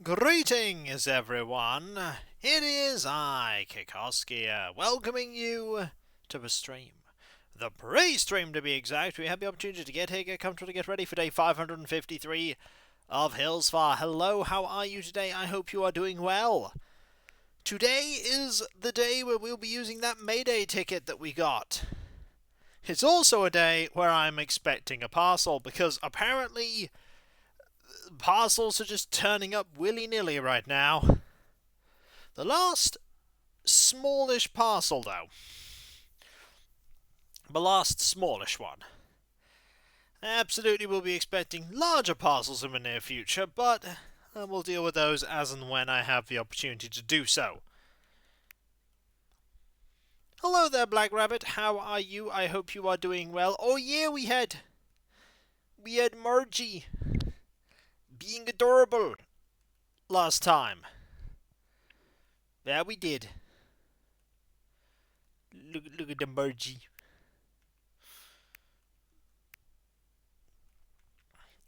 Greetings, everyone. It is I, Kikoski, welcoming you to the stream. The pre-stream, to be exact. We have the opportunity to get here, get comfortable, get ready for day 553 of Hillsfar. Hello, how are you today? I hope you are doing well. Today is the day where we'll be using that Mayday ticket that we got. It's also a day where I'm expecting a parcel, because apparently parcels are just turning up willy-nilly right now. The last smallish parcel, though. The last smallish one. Absolutely will be expecting larger parcels in the near future, but we'll deal with those as and when I have the opportunity to do so. Hello there, Black Rabbit. How are you? I hope you are doing well. Oh yeah, we had Margie being adorable last time. Yeah, we did. Look at the Margie.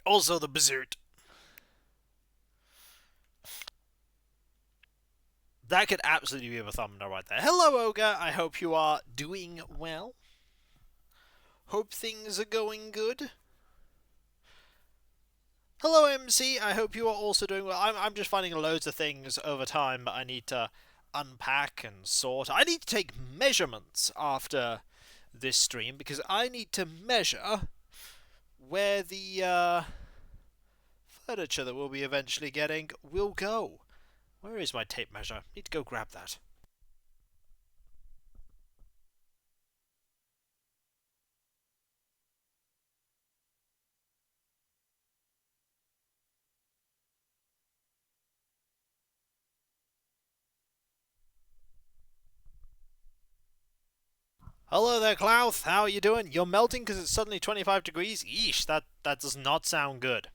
Also the Berserk. That could absolutely be a thumbnail right there. Hello, Ogre. I hope you are doing well. Hope things are going good. Hello, MC. I hope you are also doing well. I'm just finding loads of things over time that I need to unpack and sort. I need to take measurements after this stream because I need to measure where the furniture that we'll be eventually getting will go. Where is my tape measure? Need to go grab that. Hello there, Klauth. How are you doing? You're melting because it's suddenly 25 degrees? Yeesh, that does not sound good.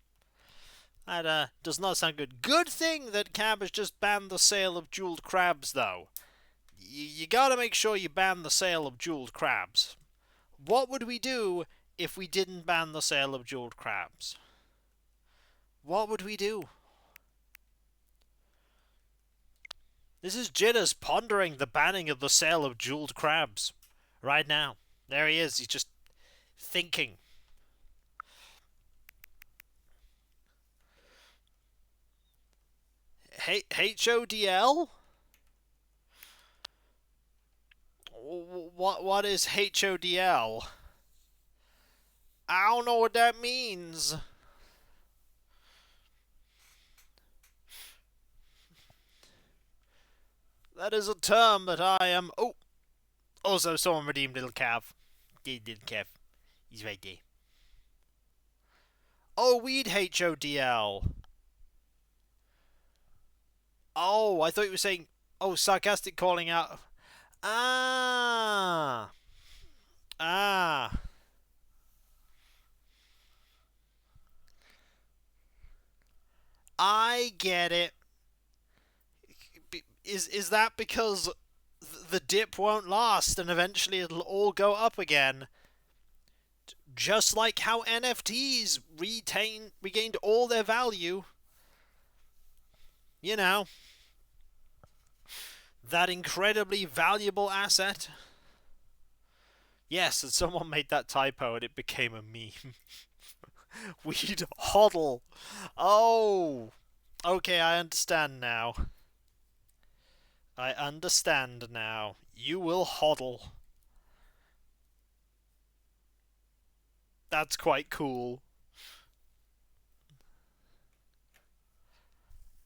That does not sound good. Good thing that Cab has just banned the sale of jeweled crabs, though. You gotta make sure you ban the sale of jeweled crabs. What would we do if we didn't ban the sale of jeweled crabs? What would we do? This is Jitters pondering the banning of the sale of jeweled crabs. Right now. There he is. He's just thinking. HODL? What is HODL? I don't know what that means. That is a term that I am... Oh! Also, someone redeemed Little Cav. Little Cav. He's right there. Oh, we'd HODL. Oh, I thought you were saying... Oh, sarcastic calling out... Ah! Ah! I get it. Is that because the dip won't last and eventually it'll all go up again? Just like how NFTs regained all their value. You know, that incredibly valuable asset. Yes, and someone made that typo and it became a meme. We'd hodl. Oh, okay, I understand now. I understand now. You will hodl. That's quite cool.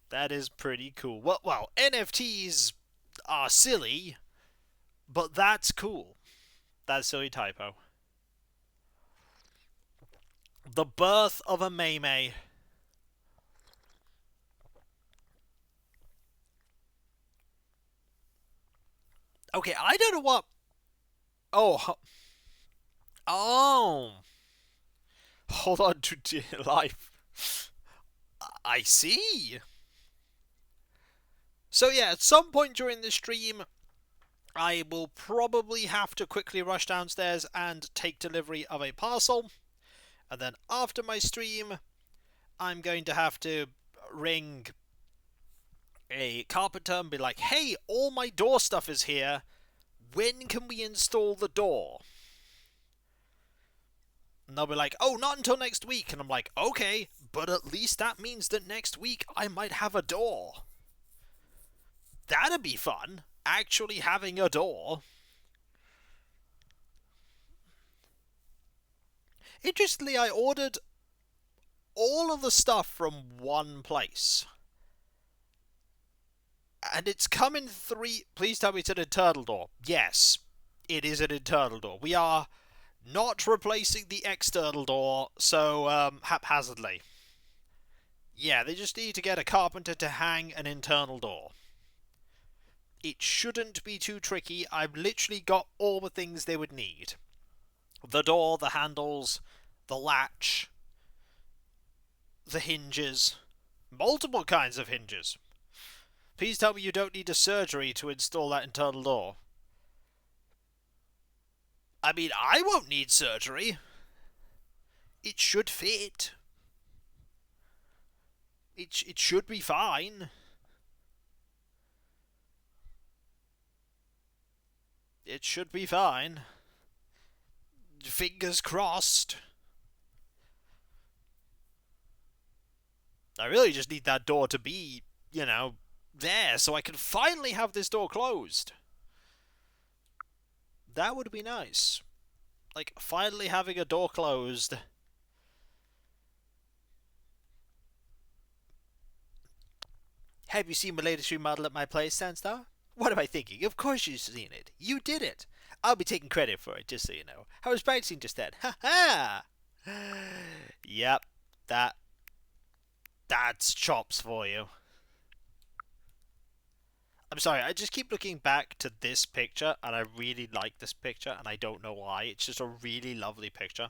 That is pretty cool. Well, NFTs are silly, but that's cool. That silly typo. The birth of a Maymay. Okay, I don't know what... Oh. Oh. Hold on to dear life. I see. So yeah, at some point during the stream, I will probably have to quickly rush downstairs and take delivery of a parcel. And then after my stream, I'm going to have to ring a carpenter and be like, hey, all my door stuff is here. When can we install the door? And they'll be like, oh, not until next week. And I'm like, okay, but at least that means that next week I might have a door. That'd be fun, actually having a door. Interestingly, I ordered all of the stuff from one place. And it's come in 3... Please tell me it's an internal door. Yes, it is an internal door. We are not replacing the external door so haphazardly. Yeah, they just need to get a carpenter to hang an internal door. It shouldn't be too tricky. I've literally got all the things they would need. The door, the handles, the latch, the hinges. Multiple kinds of hinges. Please tell me you don't need a surgery to install that internal door. I mean, I won't need surgery. It should fit. It should be fine. It should be fine. Fingers crossed. I really just need that door to be, you know, there so I can finally have this door closed. That would be nice. Like, finally having a door closed. Have you seen my latest remodel at my place, Sandstar? What am I thinking? Of course you've seen it. You did it. I'll be taking credit for it, just so you know. I was practicing just then. Ha ha! Yep, that's chops for you. I'm sorry, I just keep looking back to this picture, and I really like this picture, and I don't know why. It's just a really lovely picture.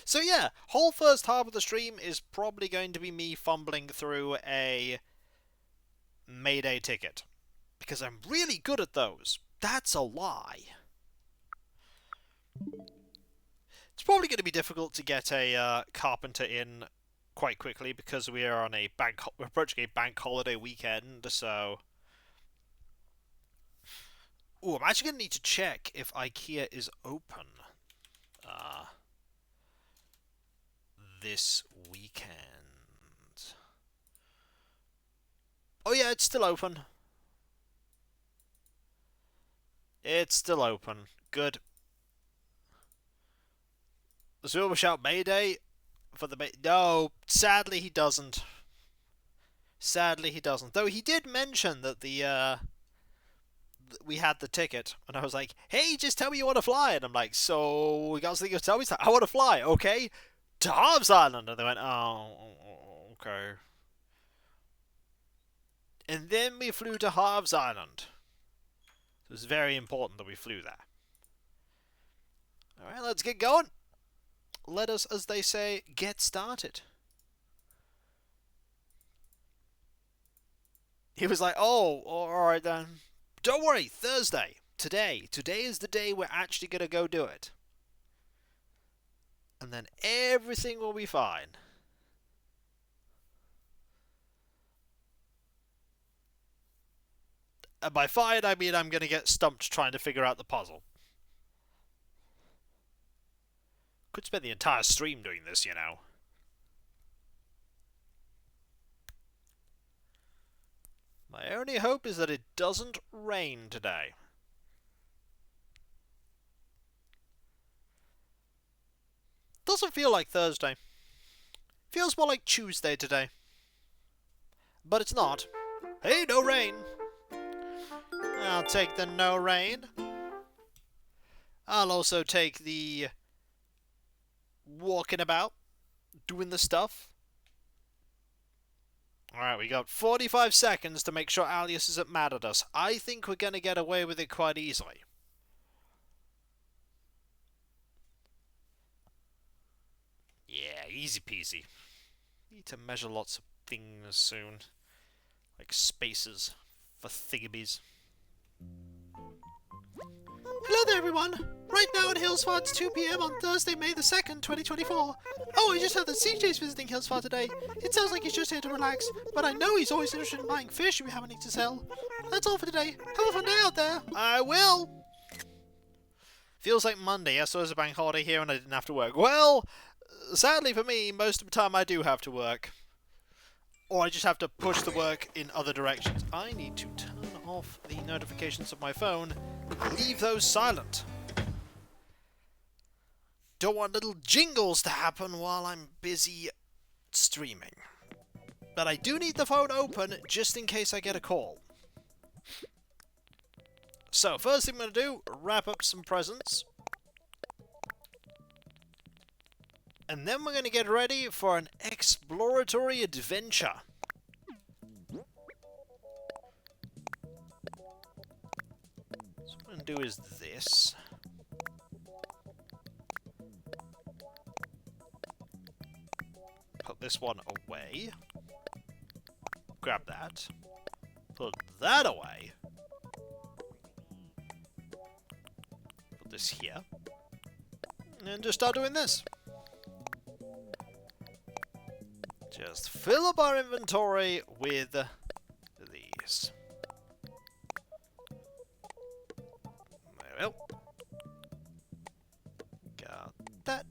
So yeah, whole first half of the stream is probably going to be me fumbling through a Mayday ticket. Because I'm really good at those. That's a lie. It's probably going to be difficult to get a carpenter in quite quickly because we're approaching a bank holiday weekend, so... Ooh, I'm actually going to need to check if IKEA is open this weekend. Oh yeah, it's still open. It's still open. Good. Does Wilbur shout Mayday for the No, sadly he doesn't. Sadly he doesn't. Though he did mention that we had the ticket, and I was like, hey, just tell me you want to fly. And I'm like, so we got something to tell me? I want to fly, okay? To Harv's Island. And they went, oh, okay. And then we flew to Harv's Island. It was very important that we flew there. Alright, let's get going. Let us, as they say, get started. He was like, oh, alright then. Don't worry, Thursday. Today is the day we're actually going to go do it. And then everything will be fine. And by fine, I mean I'm going to get stumped trying to figure out the puzzle. Could spend the entire stream doing this, you know. My only hope is that it doesn't rain today. Doesn't feel like Thursday. Feels more like Tuesday today. But it's not. Hey, no rain. I'll take the no rain. I'll also take the walking about, doing the stuff. Alright, we got 45 seconds to make sure Alias isn't mad at us. I think we're going to get away with it quite easily. Yeah, easy peasy. Need to measure lots of things soon. Like spaces for thingabies. Hello there, everyone. Right now at Hillsford, it's 2 PM on Thursday, May the 2nd, 2024. Oh, I just heard that CJ's visiting Hillsford today. It sounds like he's just here to relax, but I know he's always interested in buying fish we have anything to sell. That's all for today. Have a fun day out there. I will. Feels like Monday. Yes, so there's a bank holiday here and I didn't have to work. Well, sadly for me, most of the time I do have to work. Or I just have to push the work in other directions. I need to turn off the notifications of my phone. Leave those silent. Don't want little jingles to happen while I'm busy streaming. But I do need the phone open just in case I get a call. So, first thing I'm going to do, wrap up some presents. And then we're going to get ready for an exploratory adventure. So what I'm going to do is this. Put this one away. Grab that. Put that away. Put this here. And just start doing this. Just fill up our inventory with these. There we go. Got that.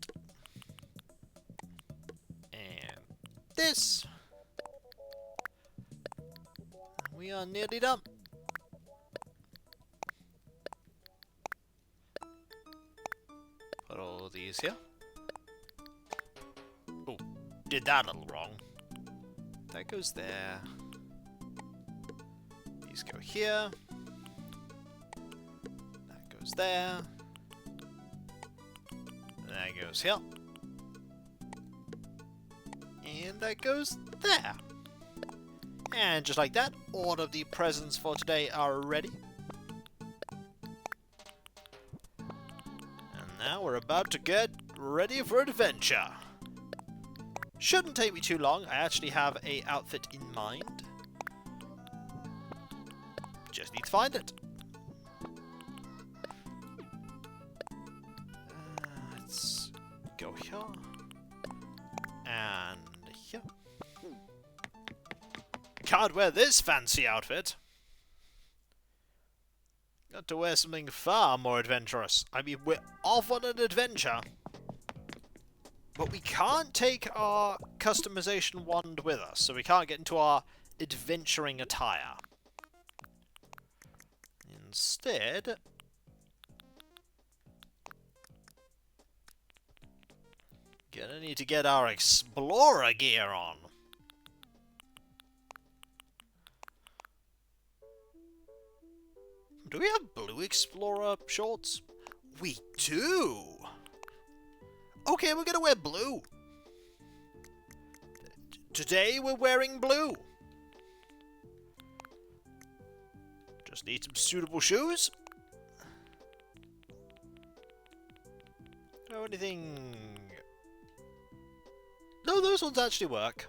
And this. We are nearly done. Put all of these here. Oh, did that a little wrong. That goes there. These go here. That goes there. That goes here. And that goes there. And just like that, all of the presents for today are ready. And now we're about to get ready for adventure. Shouldn't take me too long. I actually have a outfit in mind. Just need to find it. Let's go here. And here. Can't wear this fancy outfit. Got to wear something far more adventurous. I mean, we're off on an adventure. But we can't take our customization wand with us, so we can't get into our adventuring attire. Instead, gonna need to get our explorer gear on. Do we have blue explorer shorts? We do! Okay, we're gonna wear blue. Today we're wearing blue. Just need some suitable shoes. Oh, anything... No, those ones actually work.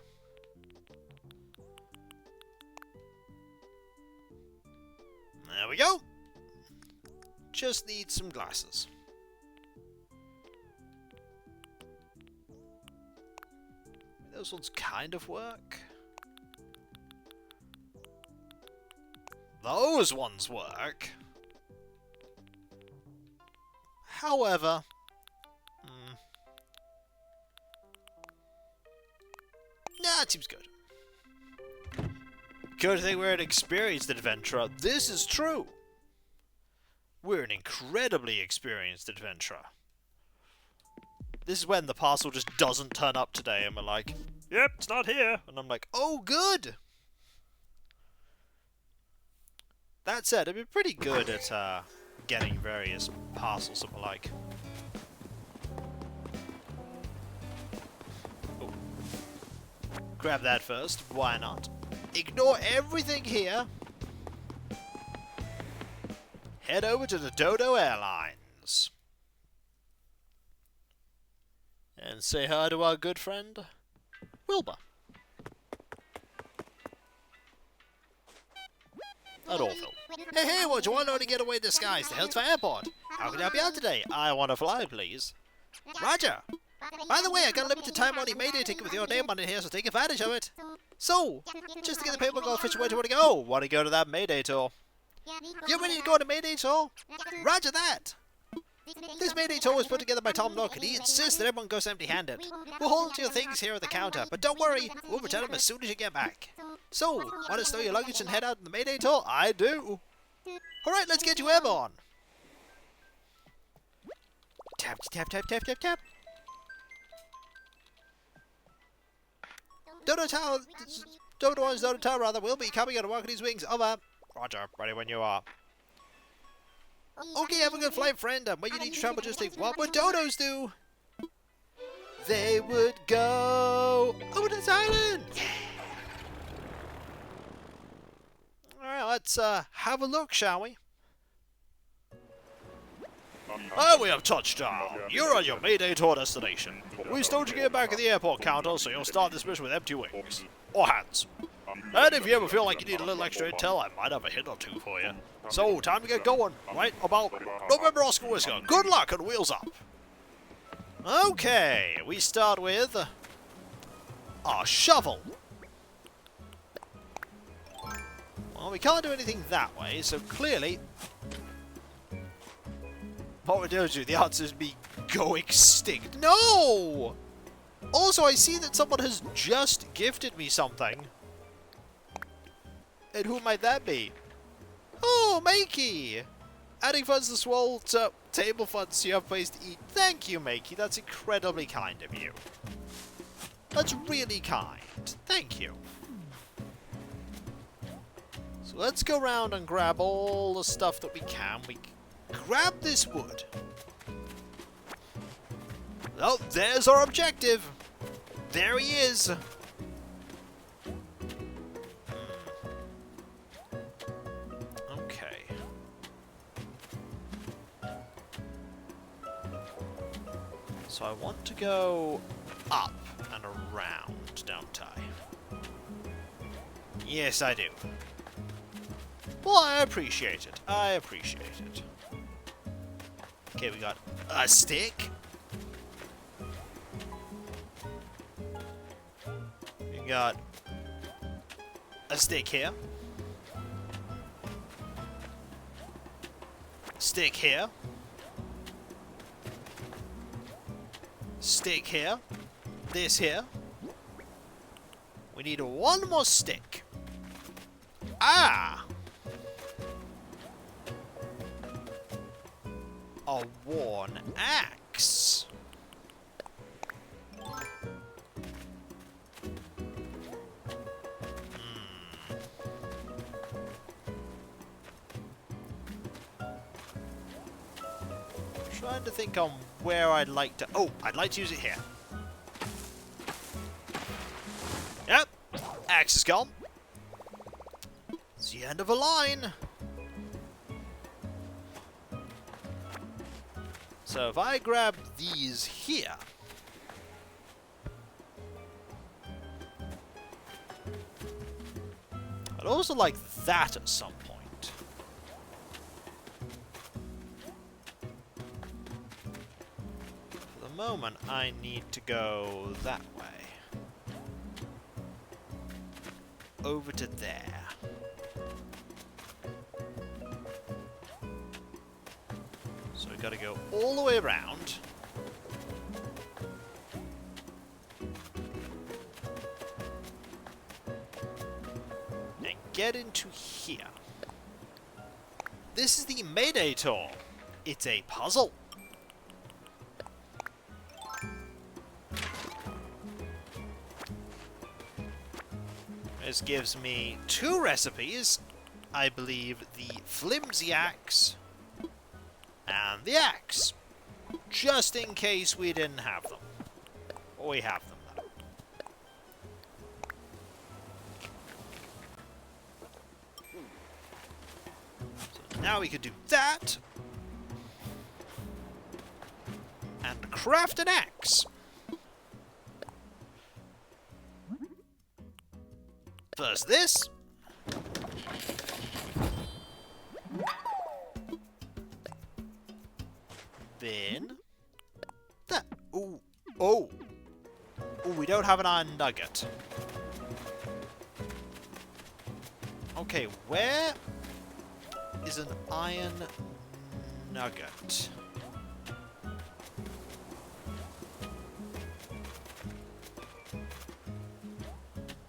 There we go. Just need some glasses. Those ones kind of work. Those ones work. However... Nah, it seems good. Good thing we're an experienced adventurer. This is true. We're an incredibly experienced adventurer. This is when the parcel just doesn't turn up today and we're like, yep, it's not here. And I'm like, oh, good. That said, I've been pretty good at getting various parcels that were like... Oh. Grab that first. Why not? Ignore everything here. Head over to the Dodo Airlines. And say hi to our good friend, Wilbur. At Orville. Hey, what do you want to get away disguised? The Hillsfire Airport. How can I help you out today? I want to fly, please. Roger. By the way, I got a limited time only Mayday ticket with your name on it here, so take advantage of it. So, just to get the paperwork all official, where do you want to go? Want to go to that Mayday tour? You ready to go on a Mayday tour? Roger that. This Mayday tour was put together by Tom Nook, and he insists that everyone goes empty-handed. We'll hold your things here at the counter, but don't worry, we'll return them as soon as you get back. So, want to stow your luggage and head out on the Mayday tour? I do. Alright, let's get you airborne. Tap, tap, tap, tap, tap, tap. Dodo Tower, Dodo Tower rather, will be coming on a Rocket's wings. Over. Roger, ready when you are. Okay, have a good flight, friend. When you need to travel, just think, what would dodos do? They would go over to this island. Alright, let's have a look, shall we? Oh, we have touchdown. You're on your Mayday tour destination. We stowed your gear back at the airport counter, so you'll start this mission with empty wings. Or hands. And if you ever feel like you need a little extra intel, I might have a hint or two for you. So, time to get going. Right about November Oscar Whisker. Good luck and wheels up. Okay, we start with our shovel. Well, we can't do anything that way, so clearly what we're doing, the answer is me go extinct. No! Also, I see that someone has just gifted me something. And who might that be? Oh, Makey! Adding funds to swole to table funds so you have a place to eat. Thank you, Makey. That's incredibly kind of you. That's really kind. Thank you. So let's go around and grab all the stuff that we can. We grab this wood. Oh, there's our objective. There he is. Okay. So I want to go up and around, don't I? Yes, I do. Well, I appreciate it. I appreciate it. Okay, we got a stick. We got a stick here. Stick here. Stick here. This here. We need one more stick. Ah! A worn axe. Trying to think on where I'd like to... Oh, I'd like to use it here. Yep. Axe is gone. It's the end of a line. So if I grab these here... I'd also like that at some point. For the moment, I need to go that way. Over to there. So we've got to go all the way around. And get into here. This is the Mayday Tour. It's a puzzle. This gives me 2 recipes. I believe the flimsy axe and the axe. Just in case we didn't have them. Or we have them though. So now we could do that. And craft an axe. First this. bin. That. Ooh. Oh. Ooh, we don't have an iron nugget. Okay, where is an iron nugget?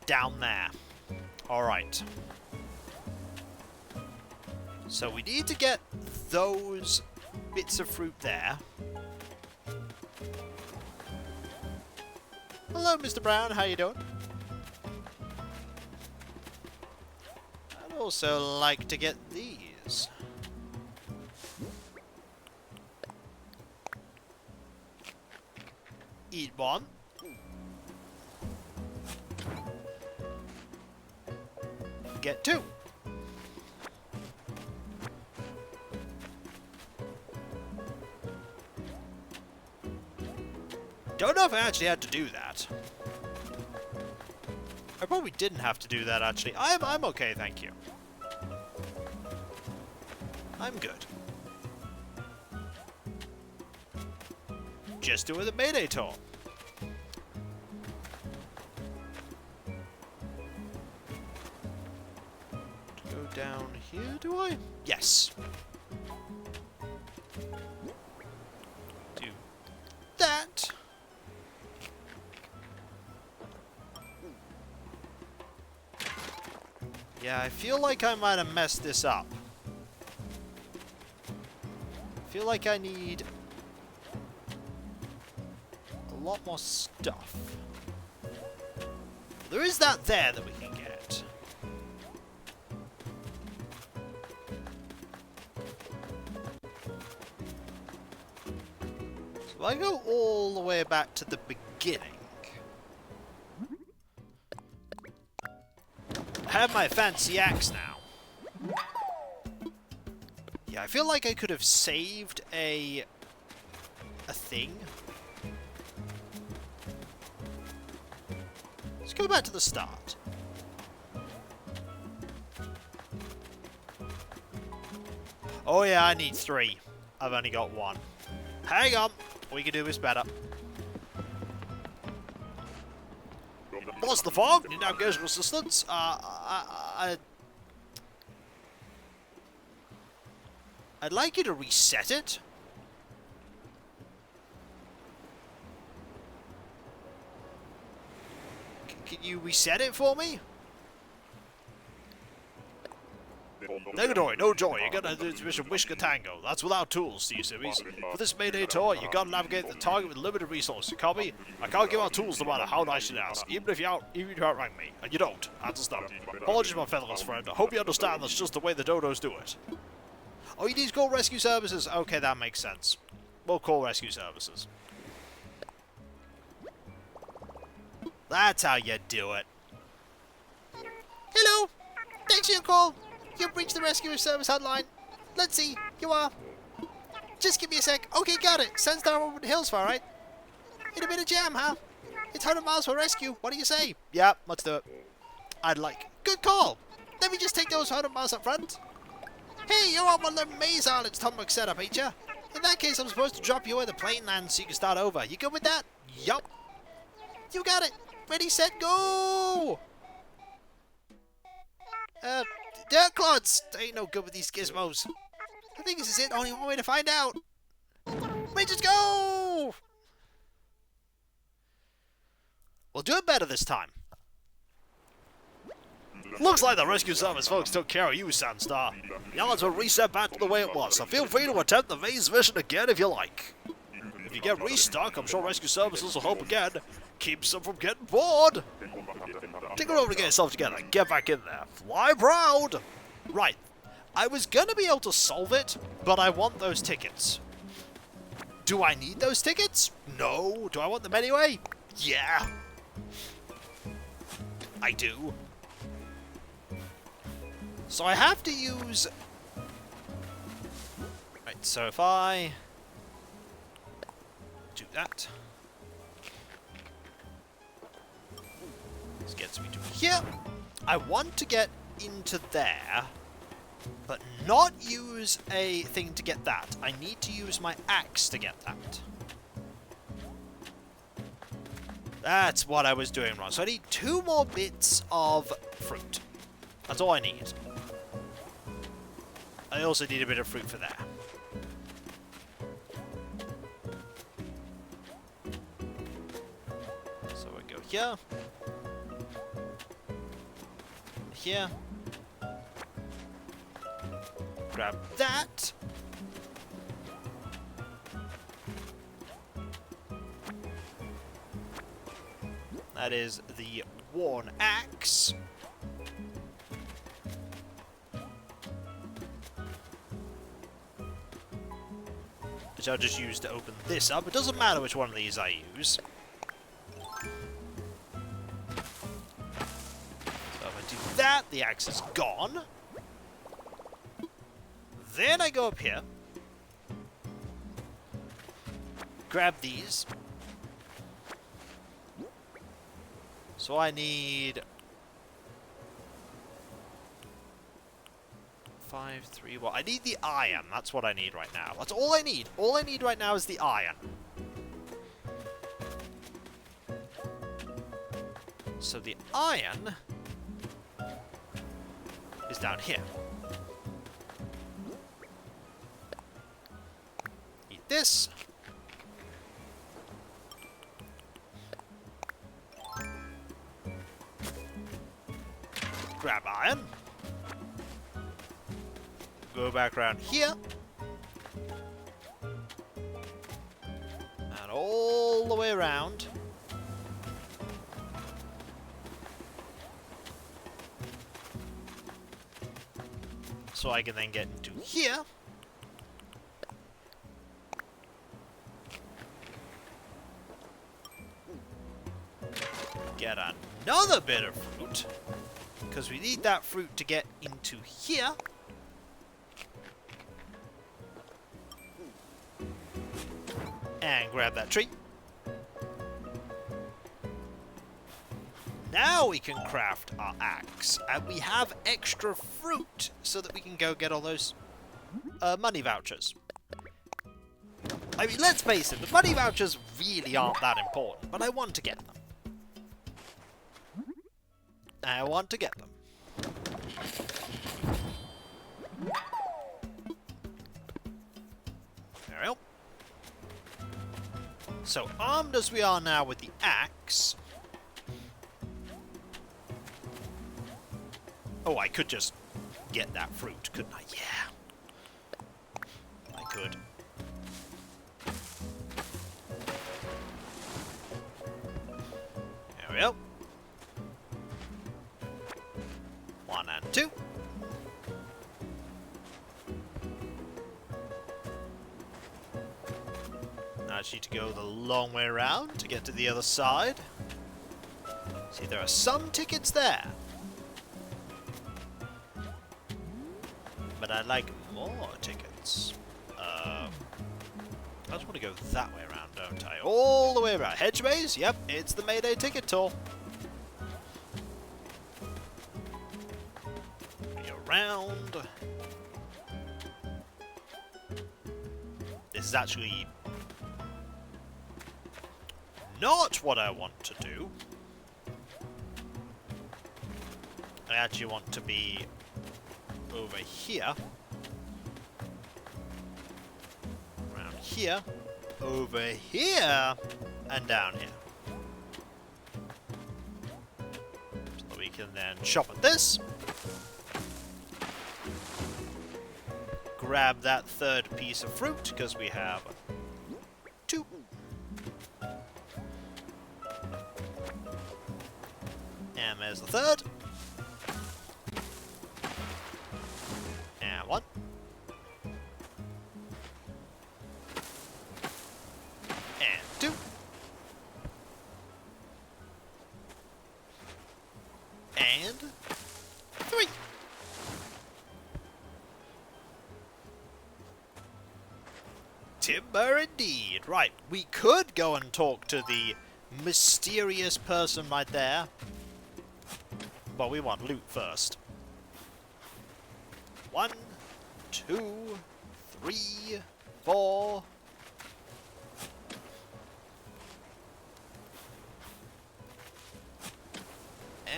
Down there. Alright. So we need to get those bits of fruit there. Hello, Mr. Brown. How you doing? I'd also like to get these. Eat one. Get two. Don't know if I actually had to do that. I probably didn't have to do that, actually. I'm okay, thank you. I'm good. Just doing the Mayday tour. Go down here, do I? Yes. Do that. Yeah, I feel like I might have messed this up. I feel like I need a lot more stuff. There is that there that we can get. So I go all the way back to the beginning. I have my fancy axe now. Yeah, I feel like I could have saved a thing. Let's go back to the start. Oh yeah, I need 3. I've only got 1. Hang on, we can do this better. What's the fog? Need navigation assistance? I'd like you to reset it. Can you reset it for me? Negatory, no joy. You're gonna do this mission Wishka Tango. That's without tools, see you series. For this Mayday tour, you gotta navigate the target with limited resources. Copy? I can't give out tools no matter how nice you ask, even if you outrank me. And you don't. Understand. Apologies, my featherless friend. I hope you understand that's just the way the dodos do it. Oh, you need to call rescue services? Okay, that makes sense. We'll call rescue services. That's how you do it. Hello! Thanks for your call. You've reached the rescue service hotline. Let's see. You are. Just give me a sec. Okay, got it. Sends down over the hills far, right? In a bit of jam, huh? It's 100 miles for rescue. What do you say? Yeah, let's do it. I'd like. Good call. Let me just take those 100 miles up front. Hey, you're on one of them maze islands Tomwick set up, ain't ya? In that case, I'm supposed to drop you where the plane lands so you can start over. You good with that? Yup. You got it. Ready, set, go! Dirt clods! I ain't no good with these gizmos. I think this is it. Only one way to find out. Rangers, go! We'll do it better this time. Looks like the rescue service folks took care of you, Sandstar. The islands will reset back to the way it was, so feel free to attempt the maze mission again if you like. If you get restuck, I'm sure rescue services will help again. Keeps them from getting bored. Take it over to get yourself together. Get back in there. Fly proud. Right. I was going to be able to solve it, but I want those tickets. Do I need those tickets? No. Do I want them anyway? Yeah. I do. So I have to use... Right, so if I... do that... This gets me to here. I want to get into there but not use a thing to get that. I need to use my axe to get that. That's what I was doing wrong. So I need 2 more bits of fruit. That's all I need. I also need a bit of fruit for there. So we go here. Here. Grab that. That is the worn axe. Which I'll just use to open this up. It doesn't matter which one of these I use. So if I do that, the axe is gone. Then I go up here. Grab these. So I need 5, 3, well, I need the iron. That's what I need right now. That's all I need. All I need right now is the iron. So the iron is down here. Eat this. Grab iron. Go back around here. And all the way around. So I can then get into here. Get another bit of fruit. Because we need that fruit to get into here. And grab that tree. Now we can craft our axe. And we have extra fruit so that we can go get all those money vouchers. I mean, let's face it, the money vouchers really aren't that important, but I want to get them. I want to get them. There we go. So, armed as we are now with the axe... Oh, I could just get that fruit, couldn't I? Yeah. I could. There we go. 1 and 2. Now I just need to go the long way around to get to the other side. See, there are some tickets there. But I'd like more tickets. I just want to go that way around, don't I? All the way around. Hedge maze? Yep, it's the Mayday ticket tour. Around. This is actually not what I want to do. I actually want to be over here. Around here. Over here. And down here. So we can then shop at this. Grab that third piece of fruit, because we have 2. And there's the third. And 1. And 2. And 3. Timber indeed. Right, we could go and talk to the mysterious person right there. But we want loot first. 1, 2, 3, 4.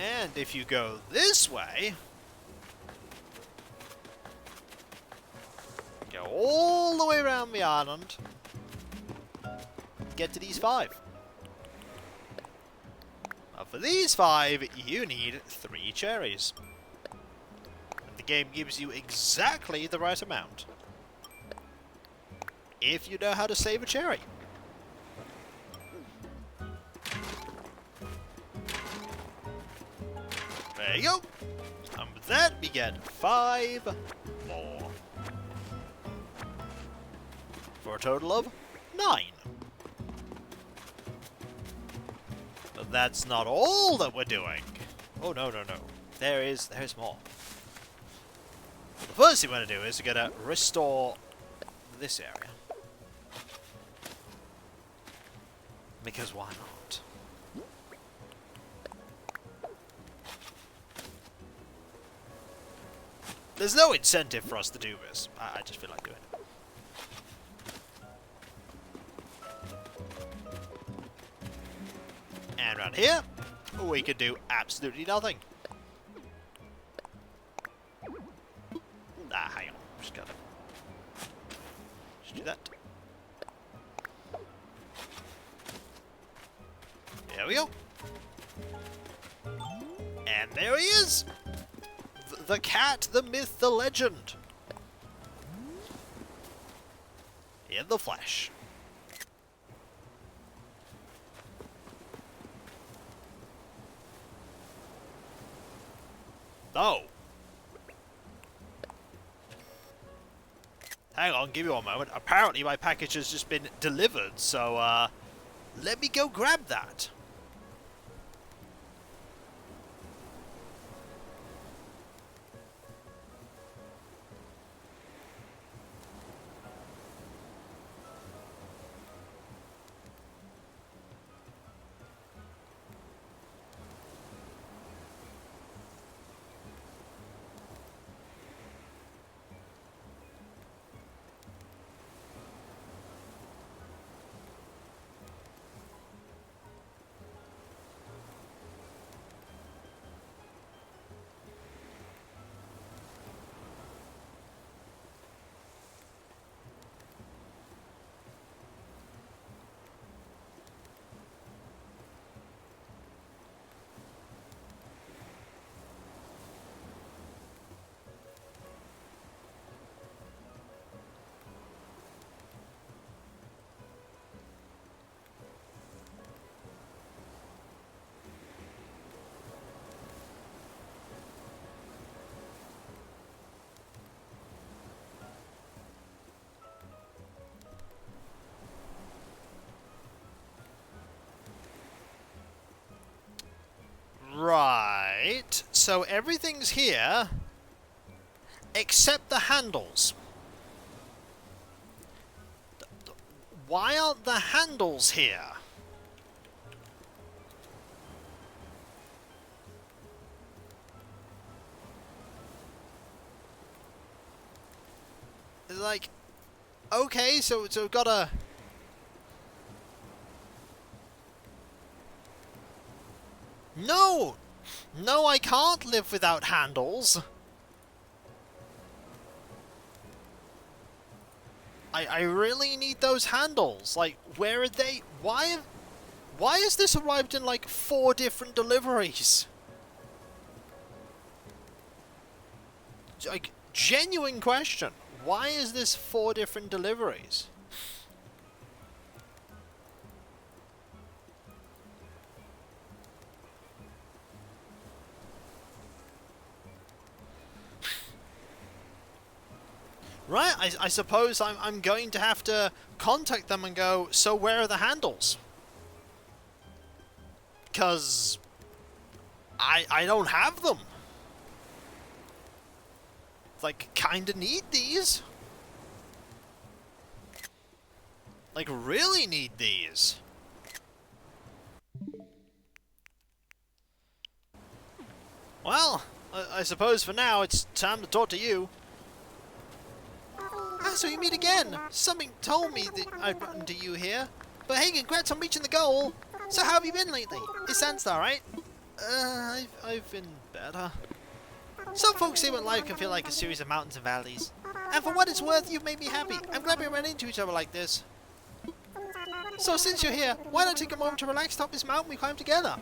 And if you go this way, go all the way around the island, get to these 5. Now for these 5, you need 3 cherries. And the game gives you exactly the right amount, if you know how to save a cherry. There you go. And with that, we get 5 more. For a total of 9. But that's not all that we're doing. Oh, no, no, no. There's more. The first thing we're going to do is we're going to restore this area. Because why not? There's no incentive for us to do this. I just feel like doing it. And around here, we could do absolutely nothing. Hang on. Just gotta... Just do that. There we go. And there he is! The cat, the myth, the legend. In the flesh. Oh. Hang on, give me one moment. Apparently my package has just been delivered, so let me go grab that. Right, so everything's here except the handles. Why aren't the handles here? It's like, okay, so we've got a... No! No, I can't live without handles. I really need those handles. Like, where are they? Why has this arrived in, like, 4 different deliveries? Like, genuine question. Why is this 4 different deliveries? Right, I suppose I'm going to have to contact them and go, so where are the handles? Because I don't have them. Like, kinda need these. Like, really need these. Well, I suppose for now it's time to talk to you. Ah, so you meet again. Something told me that I'd run into you here. But hey, congrats on reaching the goal. So how have you been lately? It's Sandstar, right? I've been better. Some folks say what life can feel like a series of mountains and valleys. And for what it's worth, you've made me happy. I'm glad we ran into each other like this. So since you're here, why not take a moment to relax atop this mountain we climbed together?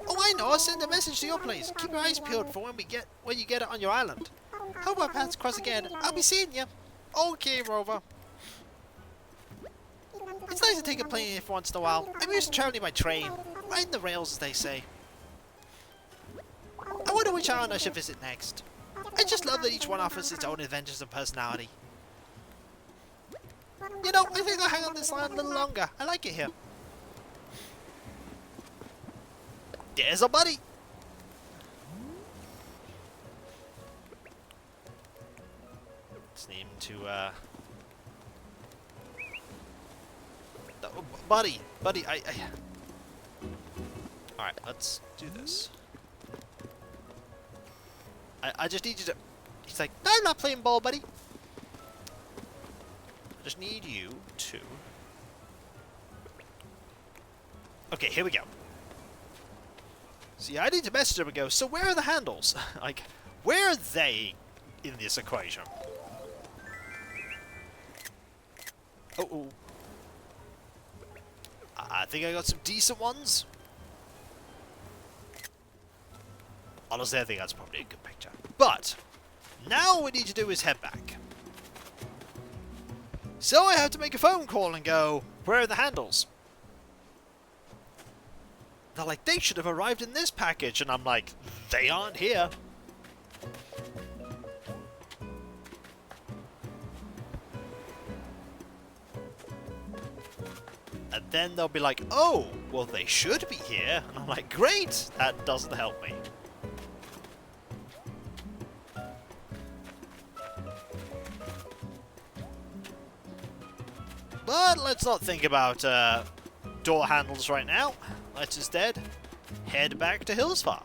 Oh, I know, I'll send a message to your place. Keep your eyes peeled for when you get it on your island. Hope our paths cross again. I'll be seeing you. Okay, Rover. It's nice to take a plane every once in a while. I'm used to traveling by train. Riding the rails, as they say. I wonder which island I should visit next. I just love that each one offers its own adventures and personality. You know, I think I'll hang on this island a little longer. I like it here. There's a buddy! Just need him to, oh, buddy! Buddy, Alright, let's do this. I just need you to... He's like, I'm not playing ball, buddy! I just need you to... Okay, here we go. See, I need to message him and go, so where are the handles? Like, where are they in this equation? Oh. I think I got some decent ones. Honestly, I think that's probably a good picture. But, now what we need to do is head back. So I have to make a phone call and go, where are the handles? They're like, they should have arrived in this package. And I'm like, they aren't here. And then they'll be like, oh, well, they should be here. And I'm like, great, that doesn't help me. But let's not think about door handles right now. Let's instead head back to Hillsfar.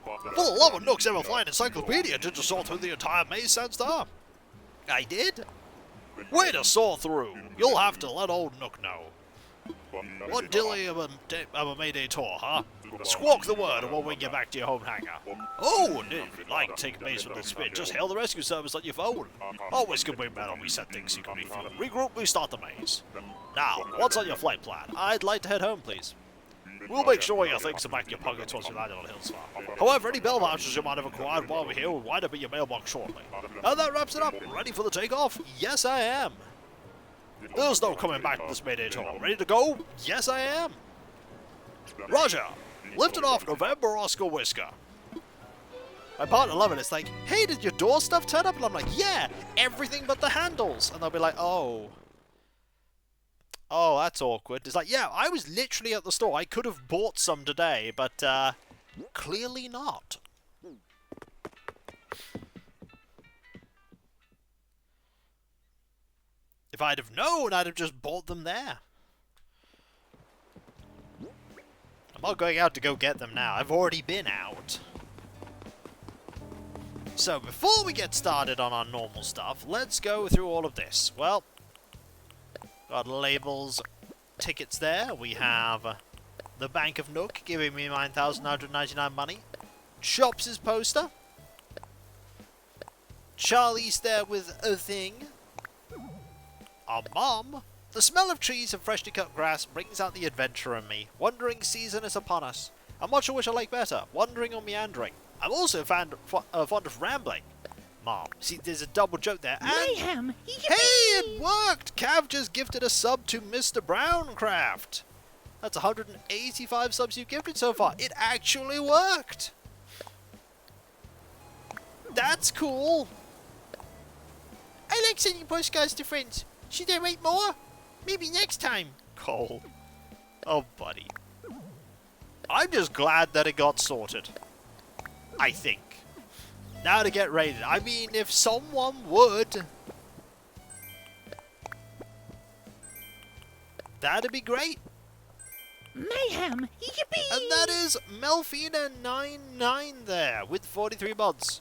For the love of Nook's ever-flying encyclopedia, did you saw through the entire maze, Sandstar? I did. Way to saw through. You'll have to let old Nook know. One dilly of a Mayday tour, huh? Squawk the word and we'll wing you back to your home hangar. Oh, and if you'd like to take a maze from the spin, just hail the rescue service on your phone. Always can bring metal, we set things secretly for them. Regroup, we start the maze. Now, what's on your flight plan? I'd like to head home, please. We'll make sure your things are back in your pockets once we land on Hillsfar. However, any bell vouchers you might have acquired while we're here will wind up in your mailbox shortly. And that wraps it up. Ready for the takeoff? Yes, I am. There's no coming back to this Mayday tour. Ready to go? Yes, I am. Roger. Lifted off November Oscar Whisker. My partner loving it. It's like, hey, did your door stuff turn up? And I'm like, yeah, everything but the handles. And they'll be like, oh. Oh, that's awkward. It's like, yeah, I was literally at the store. I could have bought some today, but clearly not. If I'd have known, I'd have just bought them there. I'm not going out to go get them now. I've already been out. So, before we get started on our normal stuff, let's go through all of this. Well, got labels, tickets there. We have the Bank of Nook giving me 9,999 money. Chops' poster. Charlie's there with a thing. Our mom. The smell of trees and freshly cut grass brings out the adventurer in me. Wandering season is upon us. I'm not sure which I like better, wandering or meandering. I'm also fond of rambling. Mom, see, there's a double joke there. And Mayhem! Hey, it worked! Cav just gifted a sub to Mr. Browncraft. That's 185 subs you've gifted so far. It actually worked! That's cool! I like sending postcards to friends. Should I write more? Maybe next time. Cole. Oh, buddy. I'm just glad that it got sorted. I think. Now to get rated. I mean, if someone would, that'd be great. Mayhem! Yippee! And that is Melfina99 there with 43 mods.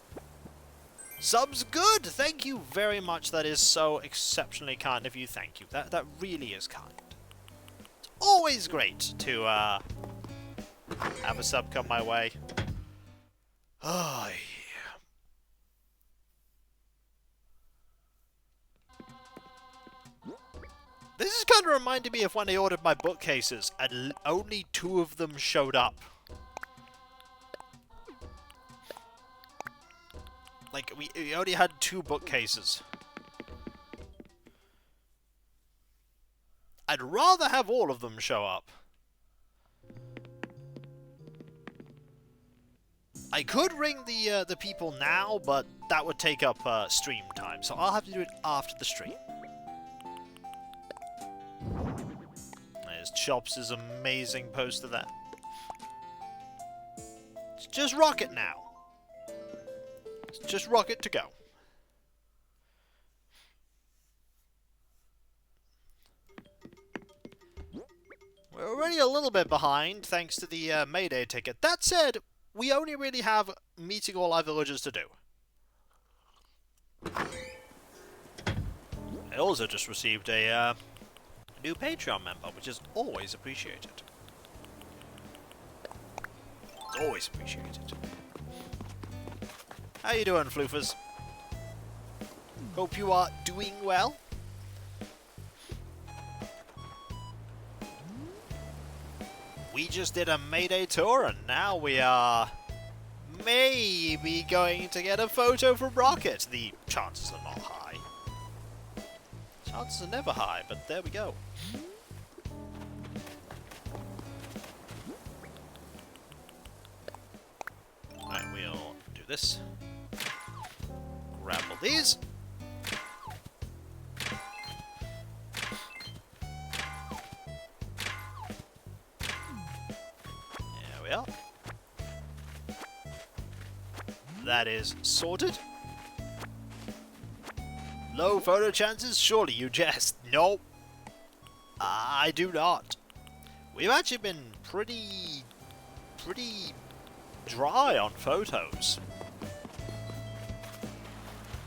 Subs good! Thank you very much. That is so exceptionally kind of you. Thank you. That really is kind. It's always great to have a sub come my way. Oh, yeah. This is kind of reminding me of when I ordered my bookcases and only 2 of them showed up. Like, we only had 2 bookcases. I'd rather have all of them show up. I could ring the people now, but that would take up stream time, so I'll have to do it after the stream. There's Chops' amazing poster there. Just rocket now. Just rocket to go. We're already a little bit behind, thanks to the Mayday ticket. That said, we only really have meeting all our villagers to do. I also just received a new Patreon member, which is always appreciated. It's always appreciated. How you doing, floofers? Hope you are doing well. We just did a Mayday tour, and now we are maybe going to get a photo from Rocket. The chances are not high. Chances are never high, but there we go. Right, we'll do this. Grab all these. There we are. That is sorted. Low photo chances? Surely you jest. Nope. I do not. We've actually been pretty dry on photos.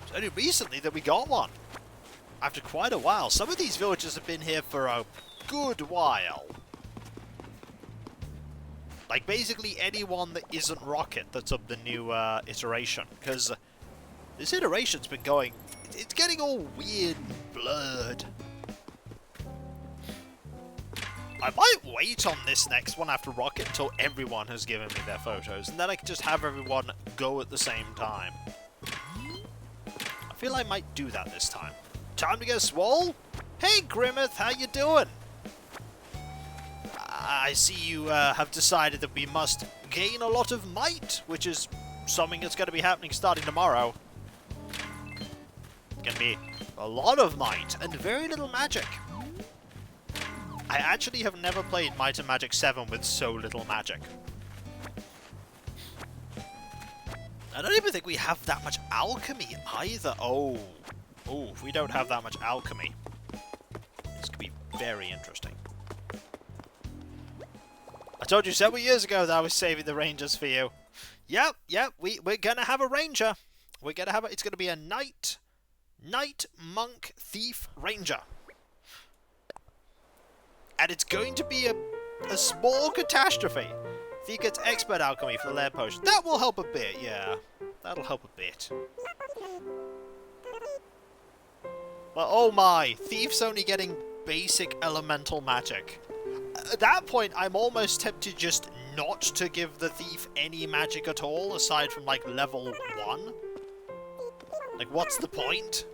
It's only recently that we got one. After quite a while. Some of these villagers have been here for a good while. Like, basically anyone that isn't Rocket that's of the new iteration. Because this iteration's been going... It's getting all weird and blurred. I might wait on this next one after Rocket until everyone has given me their photos, and then I can just have everyone go at the same time. I feel I might do that this time. Time to get swole? Hey Grimmeth, how you doing? I see you have decided that we must gain a lot of might, which is something that's going to be happening starting tomorrow. It's going to be a lot of might and very little magic. I actually have never played Might and Magic 7 with so little magic. I don't even think we have that much alchemy either. Oh, if we don't have that much alchemy, this could be very interesting. I told you several years ago that I was saving the rangers for you. Yep, we're gonna have a ranger. We're gonna have it's gonna be a knight, monk, thief, ranger. And it's going to be a small catastrophe. Thief gets expert alchemy for the lead potion. That will help a bit, yeah. That'll help a bit. But oh my, Thief's only getting basic elemental magic. At that point, I'm almost tempted just not to give the Thief any magic at all, aside from, like, level 1. Like, what's the point?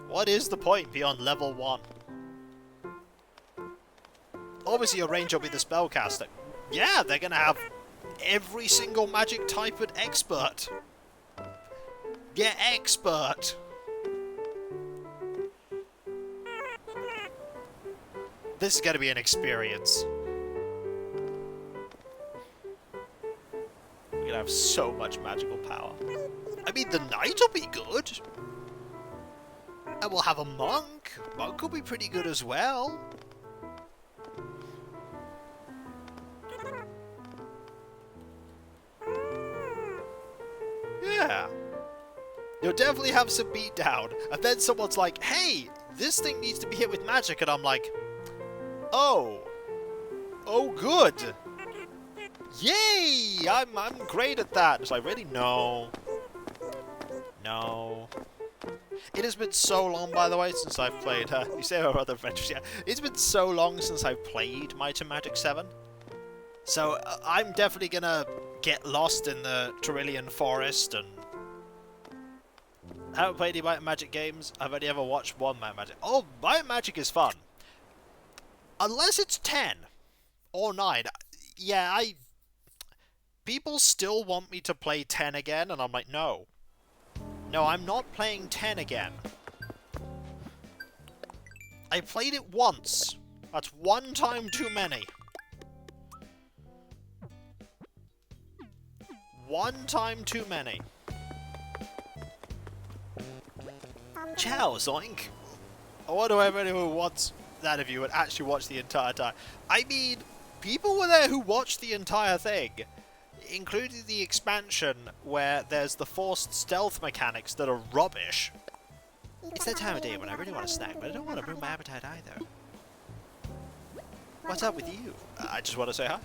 What is the point beyond level 1? Obviously, a ranger will be the spellcaster. Yeah, they're gonna have every single magic type at expert. Yeah, expert. This is gonna be an experience. We're gonna have so much magical power. I mean, the knight will be good. And we'll have a monk. Monk will be pretty good as well. Yeah. You'll definitely have some beatdown, and then someone's like, hey, this thing needs to be hit with magic, and I'm like, oh. Oh, good. Yay! I'm great at that. It's like, really? No. No. It has been so long, by the way, since I've played, you say our other adventures, yeah. It's been so long since I've played Might and Magic 7. So, I'm definitely gonna get lost in the Trillion Forest, and I haven't played any Might and Magic games. I've only ever watched one Might and Magic. Oh, Might and Magic is fun. Unless it's 10 or 9. Yeah, people still want me to play 10 again, and I'm like, no. No, I'm not playing 10 again. I played it once. That's one time too many. One time too many. Ciao, Zoink. I wonder if anyone wants that of you and actually watch the entire time. I mean, people were there who watched the entire thing, including the expansion where there's the forced stealth mechanics that are rubbish. It's that time of day when I really want a snack, but I don't want to ruin my appetite either. What's up with you? I just want to say hi.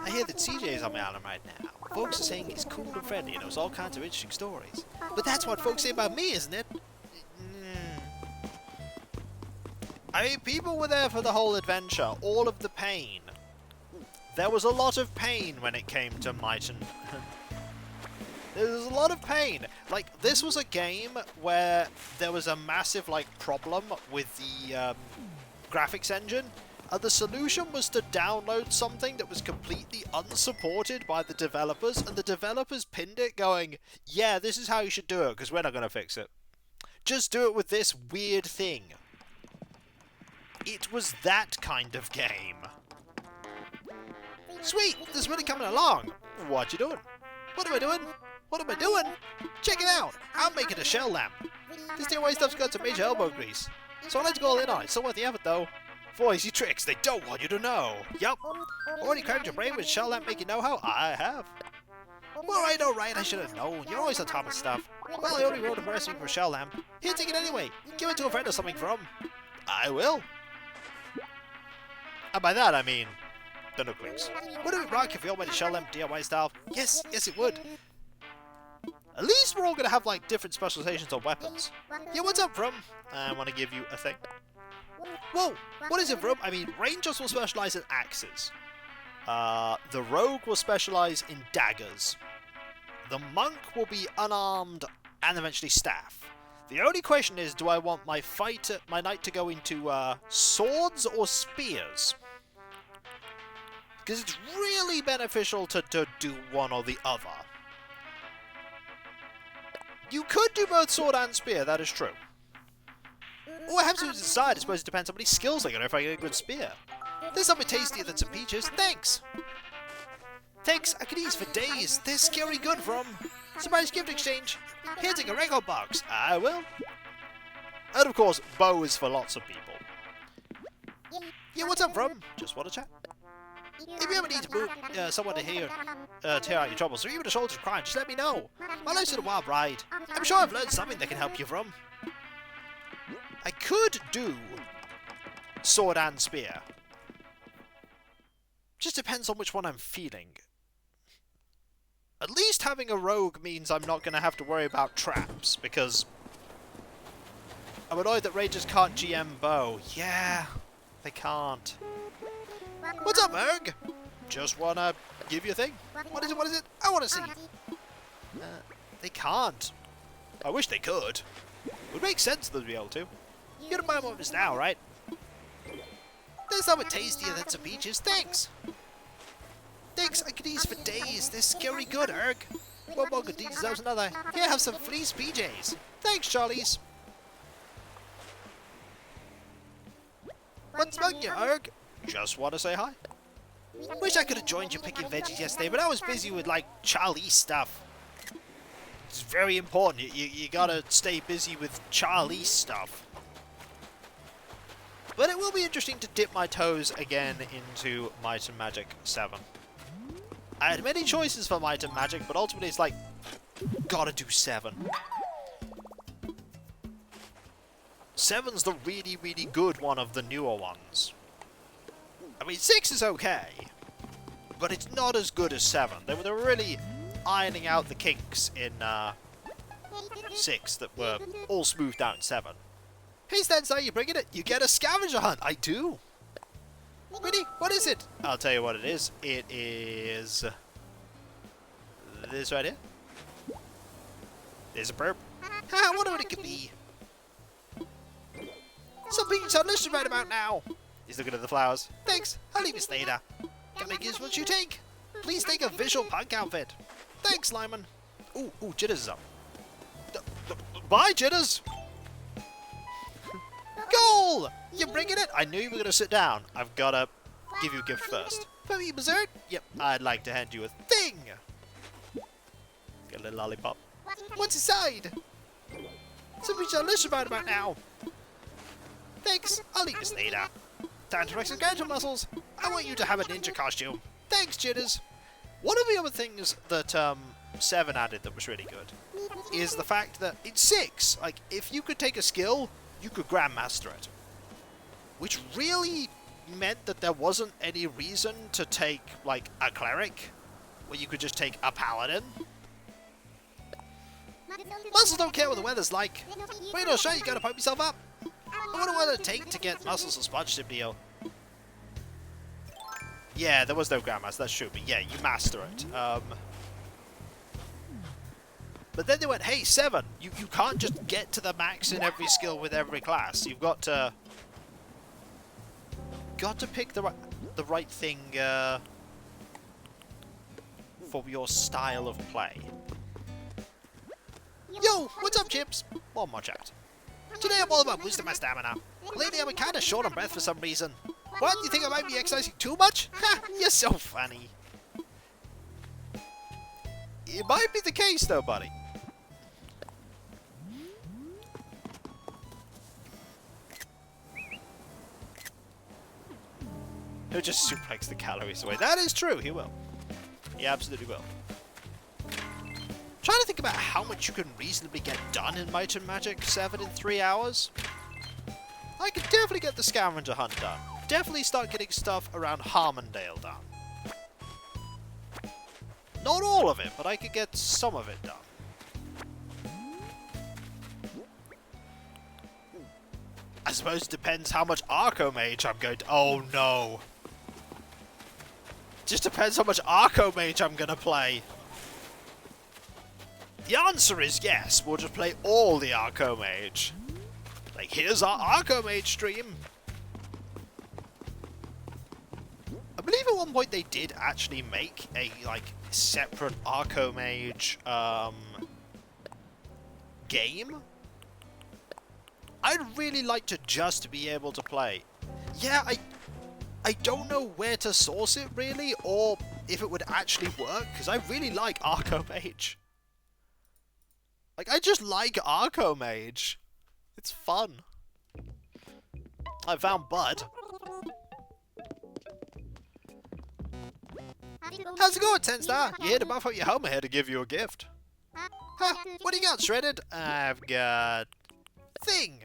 I hear that CJ's on my island right now. Folks are saying he's cool and friendly and knows all kinds of interesting stories. But that's what folks say about me, isn't it? I mean, people were there for the whole adventure, all of the pain. There was a lot of pain when it came to Might and... There was a lot of pain. Like, this was a game where there was a massive, like, problem with the graphics engine, and the solution was to download something that was completely unsupported by the developers, and the developers pinned it going, yeah, this is how you should do it, because we're not going to fix it. Just do it with this weird thing. It was that kind of game. Sweet, this is really coming along. What you doing? What am I doing? What am I doing? Check it out. I'm making a shell lamp. This DIY stuff's got some major elbow grease, so let's go all in on it. So worth the effort, though. For easy tricks they don't want you to know. Yup. Already cracked your brain with shell lamp making know-how? I have. Alright, I should have known. You're always on top of stuff. Well, I only wrote a recipe for a shell lamp. Here, take it anyway. Give it to a friend or something from. I will. And by that, I mean the Nooklings. Wouldn't it rock if we all made a shell lamp DIY style? Yes, it would. At least we're all going to have, like, different specializations on weapons. Yeah, what's up, Vroom? I want to give you a thing. Whoa, what is it, Vroom? I mean, Rangers will specialize in axes. The Rogue will specialize in daggers. The Monk will be unarmed and eventually staff. The only question is, do I want my knight to go into swords or spears? Because it's really beneficial to do one or the other. You could do both sword and spear, that is true. Oh, I have to decide. I suppose it depends on how many skills I get if I get a good spear. There's something tastier than some peaches. Thanks! Thanks, I could eat for days. They're scary good from. Surprise gift exchange. Here, take a record box. I will. And of course, bow is for lots of people. Yeah, what's up, from? Just want to chat. If you ever need to move someone to hear out your troubles, or even a shoulder to cry, just let me know. My life's been a wild ride. I'm sure I've learned something that can help you from. I could do sword and spear. Just depends on which one I'm feeling. At least having a rogue means I'm not going to have to worry about traps, because I'm annoyed that Rangers can't GM bow. Yeah, they can't. What's up, Erg? Just wanna give you a thing. What is it? I wanna see. They can't. I wish they could. It would make sense for them to be able to. You don't buy one of us now, right? There's something tastier than some peaches. Thanks. Thanks, I could eat for days. They're scary good, Erg. One more good deed deserves another. Here, have some fleece PJs. Thanks, Charlies. What's bugging you, Erg? Just want to say hi. Wish I could have joined you picking veggies yesterday, but I was busy with, like, Charlie stuff. It's very important. You gotta stay busy with Charlie stuff. But it will be interesting to dip my toes again into Might and Magic 7. I had many choices for Might and Magic, but ultimately it's like, Gotta do 7. 7's the really, really good one of the newer ones. I mean, 6 is okay, but it's not as good as 7. They were really ironing out the kinks in 6 that were all smoothed out in 7. Hey Stensai, you bringing it? You get a scavenger hunt. I do. Really? What is it? I'll tell you what it is. It is this right here. There's a burp. I wonder what it could be. Something's delicious right about now. He's looking at the flowers. Thanks. I'll leave it later. Can make use what you take. Please take a visual punk outfit. Thanks, Lyman. Ooh, Jitters is up. Bye, Jitters. Goal! You're bringing it? I knew you were going to sit down. I've got to give you a gift first. For me, Berserk? Yep, I'd like to hand you a thing. Get a little lollipop. What's inside? Something delicious right about now. Thanks, I'll eat this later. Time to flex some grandeur muscles. I want you to have a ninja costume. Thanks, Jitters. One of the other things that 7 added that was really good is the fact that in 6, like, if you could take a skill, you could grandmaster it. Which really meant that there wasn't any reason to take, like, a cleric, where you could just take a paladin. Muscles don't care what the weather's like. Wait, I'll show you, gotta pump yourself up. I wonder what it'd take to get muscles and sponge to deal. Yeah, there was no grandmaster, that's true, but yeah, you master it. But then they went, hey, 7, you can't just get to the max in every skill with every class. You've got to pick the right thing for your style of play. Yo, what's up, Chips? One more chat. Today I'm all about boosting my stamina. Lately I'm kind of short on breath for some reason. What, you think I might be exercising too much? Ha, you're so funny. It might be the case though, buddy. He'll just suplex the calories away. That is true, he will. He absolutely will. Trying to think about how much you can reasonably get done in Might and Magic 7 in 3 hours. I could definitely get the scavenger hunt done. Definitely start getting stuff around Harmondale done. Not all of it, but I could get some of it done. I suppose it depends how much Archomage I'm going to... Oh no! Just depends how much Archomage I'm going to play. The answer is yes, we'll just play all the Archomage. Like, here's our Archomage stream. I believe at one point they did actually make a, like, separate Archomage, game. I'd really like to just be able to play. Yeah, I don't know where to source it, really, or if it would actually work, because I really like Archomage. Like, I just like Archomage. It's fun. I found Bud. How's it going, 10-star? You here to buff up your home? I'm here to give you a gift. Huh? What do you got, Shredded? I've got... Thing.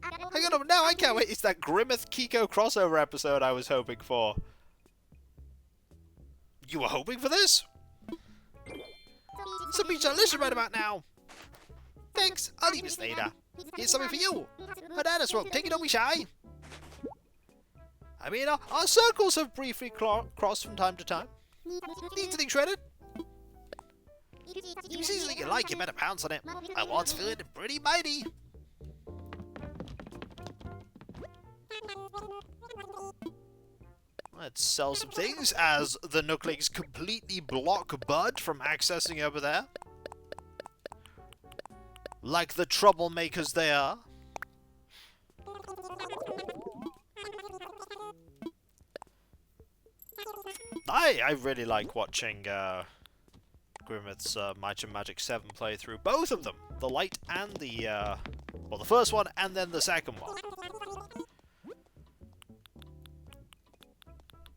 I got him now. I can't wait. It's that Grimmeth Kiko crossover episode I was hoping for. You were hoping for this? Something delicious right about now. Thanks. I'll leave this later. Here's something for you. Bananas rope. Take it, don't be shy. I mean, our circles have briefly crossed from time to time. Need anything shredded? If you see something you like, you better pounce on it. I once feeling pretty mighty. Let's sell some things as the Nooklings completely block Bud from accessing over there. Like the troublemakers they are. I really like watching Grimmeth's Might and Magic 7 playthrough. Both of them. The light and the, well, the first one and then the second one.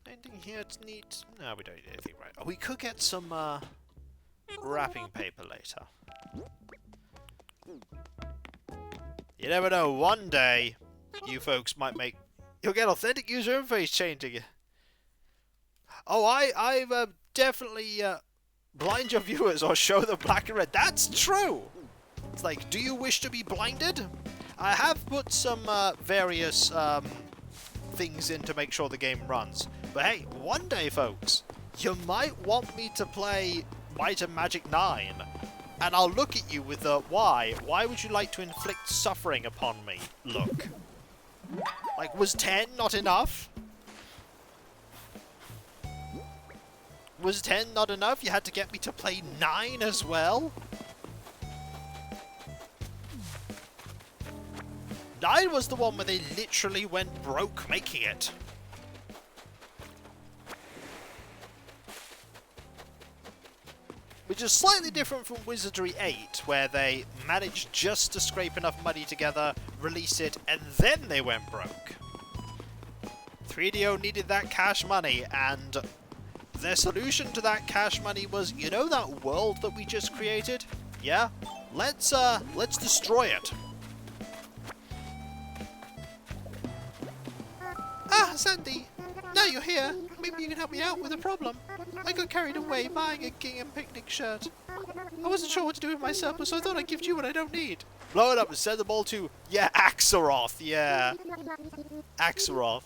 Anything here to need? No, we don't need anything, right? Oh, we could get some, wrapping paper later. You never know, one day you folks might make... You'll get authentic user interface changing. Oh, I've definitely blind your viewers or show them black and red. That's true! It's like, do you wish to be blinded? I have put some various things in to make sure the game runs. But hey, one day, folks, you might want me to play Might and Magic 9. And I'll look at you with a why. Why would you like to inflict suffering upon me? Look. Like, was 10 not enough? Was 10 not enough? You had to get me to play 9 as well? 9 was the one where they literally went broke making it. Which is slightly different from Wizardry 8, where they managed just to scrape enough money together, release it, and then they went broke. 3DO needed that cash money, and their solution to that cash money was, you know that world that we just created? Yeah? Let's destroy it. Ah, Sandy! Now you're here, maybe you can help me out with a problem. I got carried away buying a gingham picnic shirt. I wasn't sure what to do with myself, so I thought I'd gift you what I don't need. Blow it up and send them all to, yeah, Axaroth, yeah. Axaroth.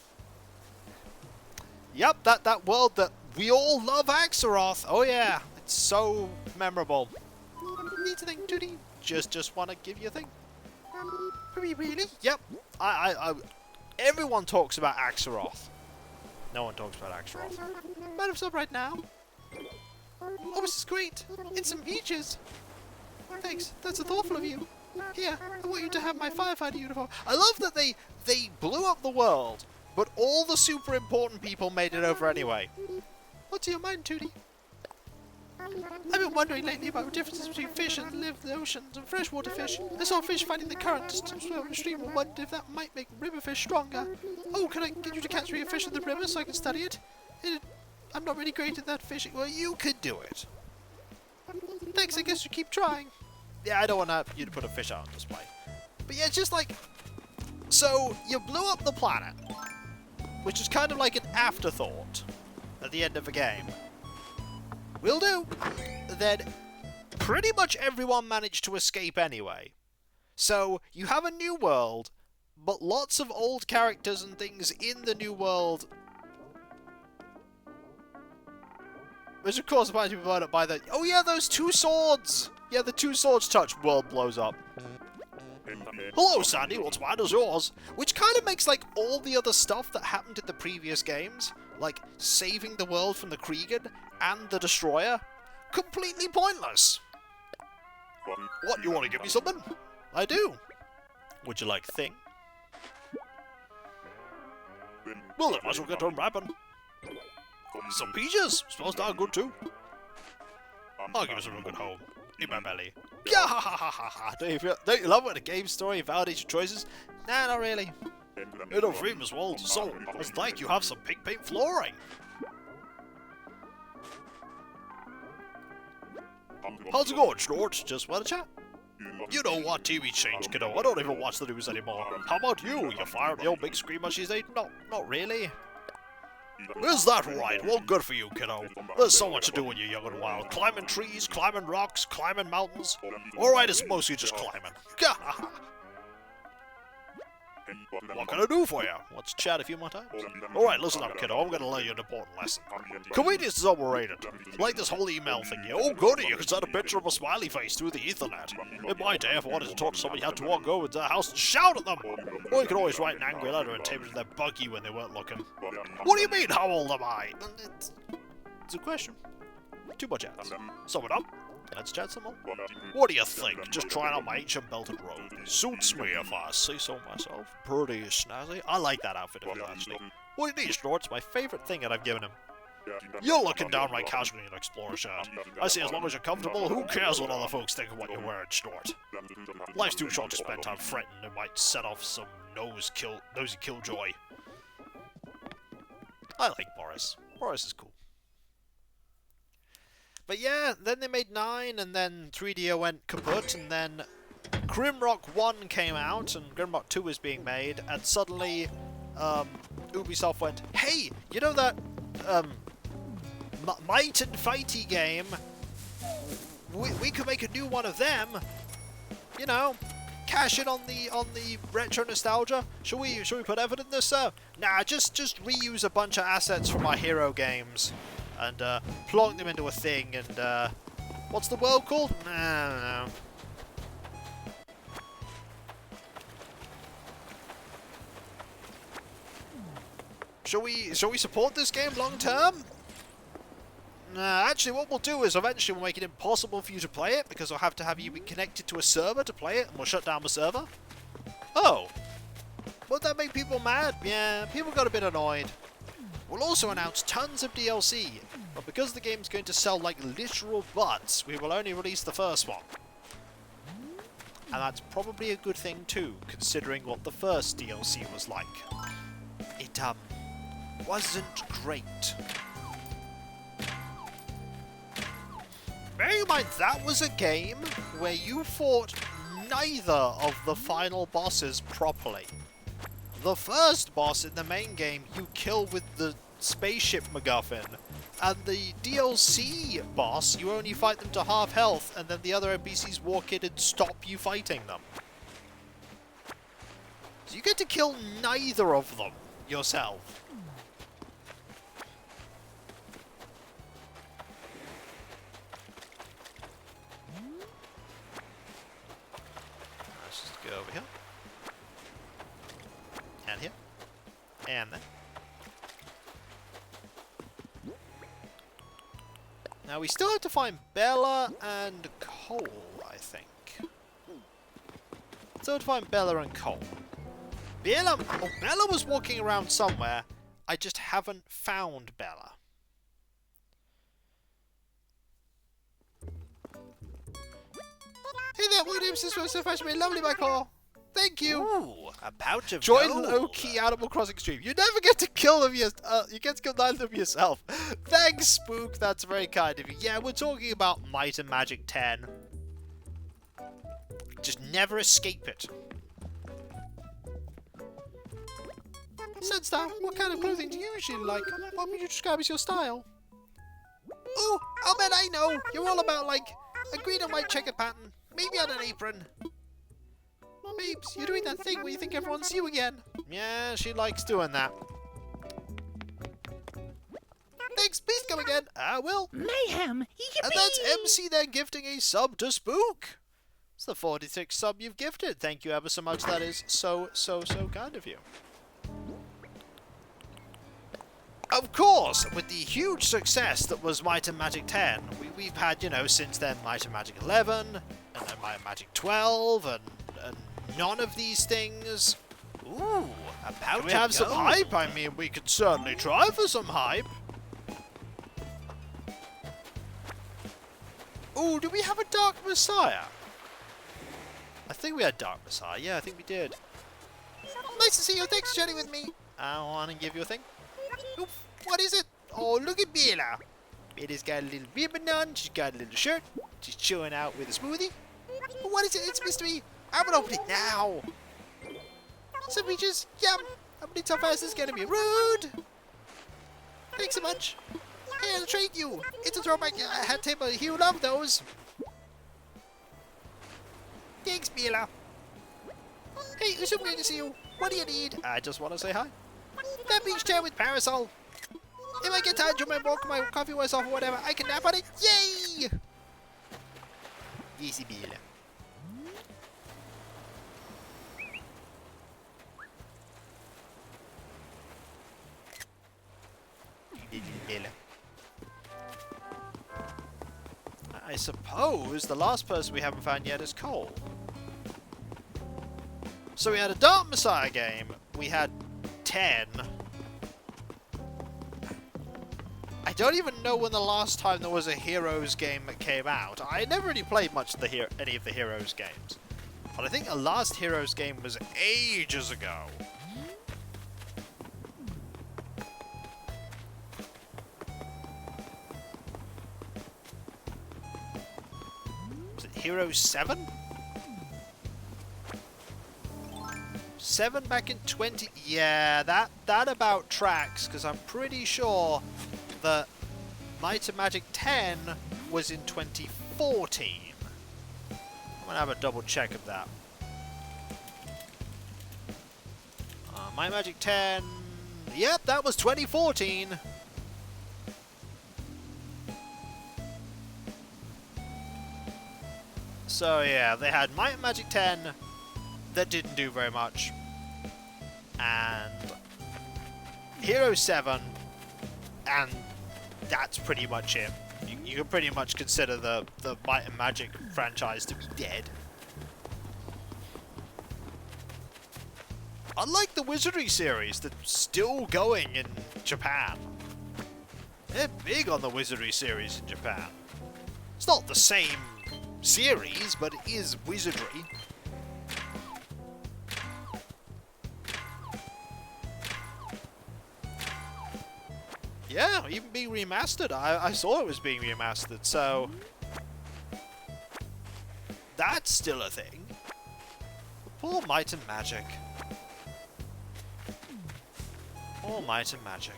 Yep, that world that we all love, Axaroth. Oh yeah, it's so memorable. Needs a thing, Tootie. Just want to give you a thing. Really? Yep. Everyone talks about Axaroth. No one talks about Axaroth. Might have some right now. Oh, this is great. It's some peaches. Thanks. That's so thoughtful of you. Here, I want you to have my firefighter uniform. I love that they blew up the world, but all the super important people made it over anyway. What's in your mind, Tootie? I've been wondering lately about the differences between fish that live in the oceans and freshwater fish. I saw a fish fighting the current to swim upstream and wondered if that might make river fish stronger. Oh, can I get you to catch me a fish in the river so I can study it? I'm not really great at that fishing. Well, you could do it. Thanks, I guess you keep trying. Yeah, I don't want you to put a fish out on display. But yeah, it's just like... So, you blew up the planet, which is kind of like an afterthought at the end of a game. Will do. Then pretty much everyone managed to escape anyway. So you have a new world, but lots of old characters and things in the new world. Which of course reminds me blown up by the... Oh yeah, those two swords! Yeah, the two swords touch, world blows up. Hello, Sandy, what's mine is yours? Which kind of makes, like, all the other stuff that happened in the previous games, like saving the world from the Kriegen and the Destroyer, completely pointless. What, you want to give me something? I do. Would you like thing? Well, then might as well get on rapping. Some peaches. Smells darn good too. I'll give us a real good home. In my belly. Yeah, ha ha ha ha ha. Don't you love when a game story validates your choices? Nah, not really. You don't free Miss Walls' soul. It's like you have some pink paint flooring. How's it going, Snort? Just want to chat? You know what, TV changed, kiddo. I don't even watch the news anymore. How about you? You fired the old big screamer she's eating? No, not really. Is that right? Well, good for you, kiddo. There's so much to do when you're young and wild. Climbing trees, climbing rocks, climbing mountains. Alright, it's mostly just climbing. What can I do for you? Let's chat a few more times. Alright, listen up, kiddo. I'm gonna learn you an important lesson. Convenience is overrated. Like this whole email thingy. Oh, goody, you can send a picture of a smiley face through the Ethernet. In my day, if I wanted to talk to somebody, you had to walk over to their house and shout at them. Or you could always write an angry letter and tape it to their buggy when they weren't looking. What do you mean, how old am I? It's a question. Too much ads. Sum it up. Let's chat some more. What do you think? Just trying out my ancient belted robe. Suits me if I say so myself. Pretty snazzy. I like that outfit of his, actually. What do you need, Snort? It's my favourite thing that I've given him. You're looking downright casual in an explorer shirt. I say as long as you're comfortable, who cares what other folks think of what you're wearing, Snort? Life's too short to spend time fretting. It might set off some nosy killjoy. I like Boris. Boris is cool. But yeah, then they made 9, and then 3DO went kaput, and then Grimrock 1 came out, and Grimrock 2 was being made, and suddenly Ubisoft went, hey, you know that Might and Fighty game? We could make a new one of them. You know, cash in on the retro nostalgia. Shall we put effort in this, sir? Nah, just reuse a bunch of assets from our hero games and plonk them into a thing. And what's the world called? Nah, I don't know. Shall we support this game long term? Actually, what we'll do is eventually we'll make it impossible for you to play it because I'll have to have you be connected to a server to play it, and we'll shut down the server. Oh, would that make people mad? Yeah, people got a bit annoyed. We'll also announce tons of DLC, but because the game's going to sell like literal butts, we will only release the first one. And that's probably a good thing too, considering what the first DLC was like. It wasn't great. Bear in mind, that was a game where you fought neither of the final bosses properly. The first boss in the main game you kill with the spaceship MacGuffin, and the DLC boss you only fight them to half health, and then the other NPCs walk in and stop you fighting them. So you get to kill neither of them yourself. Go over here. And here. And there. Now we still have to find Bella and Cole, I think. Still have to find Bella and Cole. Bella was walking around somewhere. I just haven't found Bella. Hey there, welcome to Sisters so fashionably lovely, Michael. Thank you. Ooh, a pouch of Join gold. low-key Animal Crossing stream. You never get to kill them. You get to kill neither of them yourself. Thanks, Spook. That's very kind of you. Yeah, we're talking about Might and Magic 10. Just never escape it. Sunstar, what kind of clothing do you usually like? What would you describe as your style? Oh, I'll bet I know. You're all about, like, a green and white checkered pattern. Maybe on an apron. Babes, you're doing that thing where you think everyone's you again. Yeah, she likes doing that. Thanks, please come again. I will. Mayhem! Yippee! And that's MC then gifting a sub to Spook. It's the 46th sub you've gifted. Thank you ever so much. That is so kind of you. Of course, with the huge success that was Might and Magic 10, we've had, you know, since then Might and Magic 11, and then Might and Magic 12, and none of these things. Ooh, a pouch Can we of have some gold. hype? I mean, we could certainly try for some hype. Ooh, do we have a Dark Messiah? I think we had Dark Messiah. Yeah, I think we did. Nice to see you. Thanks for chatting with me. I want to give you a thing. Oof, what is it? Oh, look at Bella. Bella's got a little ribbon on. She's got a little shirt. She's chilling out with a smoothie. What is it? It's a mystery. I'm gonna open it now. Some peaches. Yum. Opening so fast is gonna be rude. Thanks so much. Hey, I'll trade you. It's a throwback hat table. You love those. Thanks, Bella. Hey, it's so great to see you. What do you need? I just want to say hi. That beach chair with parasol. If I get tired during my walk, my coffee wears off or whatever, I can nap on it. Yay! Easy, Bella. I suppose the last person we haven't found yet is Cole. So we had a Dark Messiah game. We had 10. I don't even know when the last time there was a Heroes game that came out. I never really played much of any of the Heroes games. But I think the last Heroes game was ages ago. Hero 7? 7 back in 20... Yeah, that about tracks, because I'm pretty sure that Might and Magic 10 was in 2014. I'm going to have a double check of that. Might and Magic 10... Yep, that was 2014. So yeah, they had Might and Magic 10 that didn't do very much, and Hero 7, and that's pretty much it. You can pretty much consider the Might and Magic franchise to be dead. Unlike the Wizardry series that's still going in Japan. They're big on the Wizardry series in Japan. It's not the same series, but it is Wizardry. Yeah, even being remastered. I saw it was being remastered, so that's still a thing. Poor Might and Magic. Poor Might and Magic.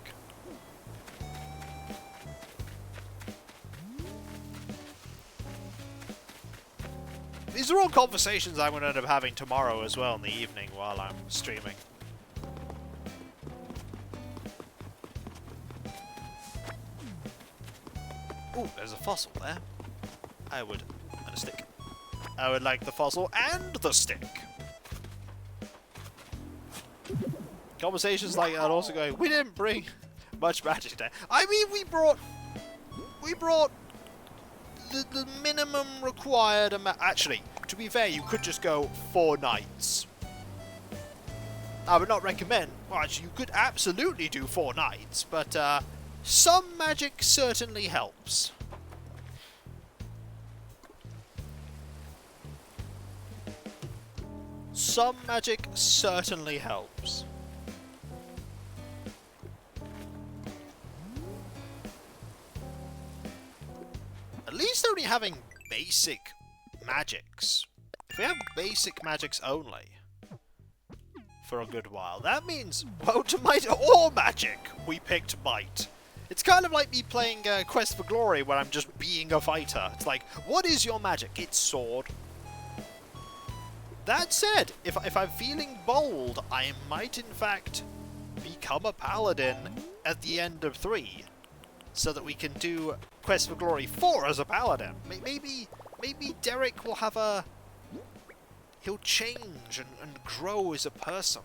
These are all conversations I'm going to end up having tomorrow as well in the evening while I'm streaming. Ooh, there's a fossil there. And a stick. I would like the fossil and the stick. Conversations like that also going, we didn't bring much magic today. I mean, we brought the minimum required amount. Actually, to be fair, you could just go 4 nights. I would not recommend. Well, actually, you could absolutely do 4 nights, but some magic certainly helps. Some magic certainly helps. At least only having basic magics. If we have basic magics only for a good while, that means, well, to Might or Magic, we picked Might. It's kind of like me playing Quest for Glory where I'm just being a fighter. It's like, what is your magic? It's sword. That said, if I'm feeling bold, I might in fact become a paladin at the end of 3. So that we can do Quest for Glory 4 as a paladin. Maybe Derek will have a... He'll change and grow as a person.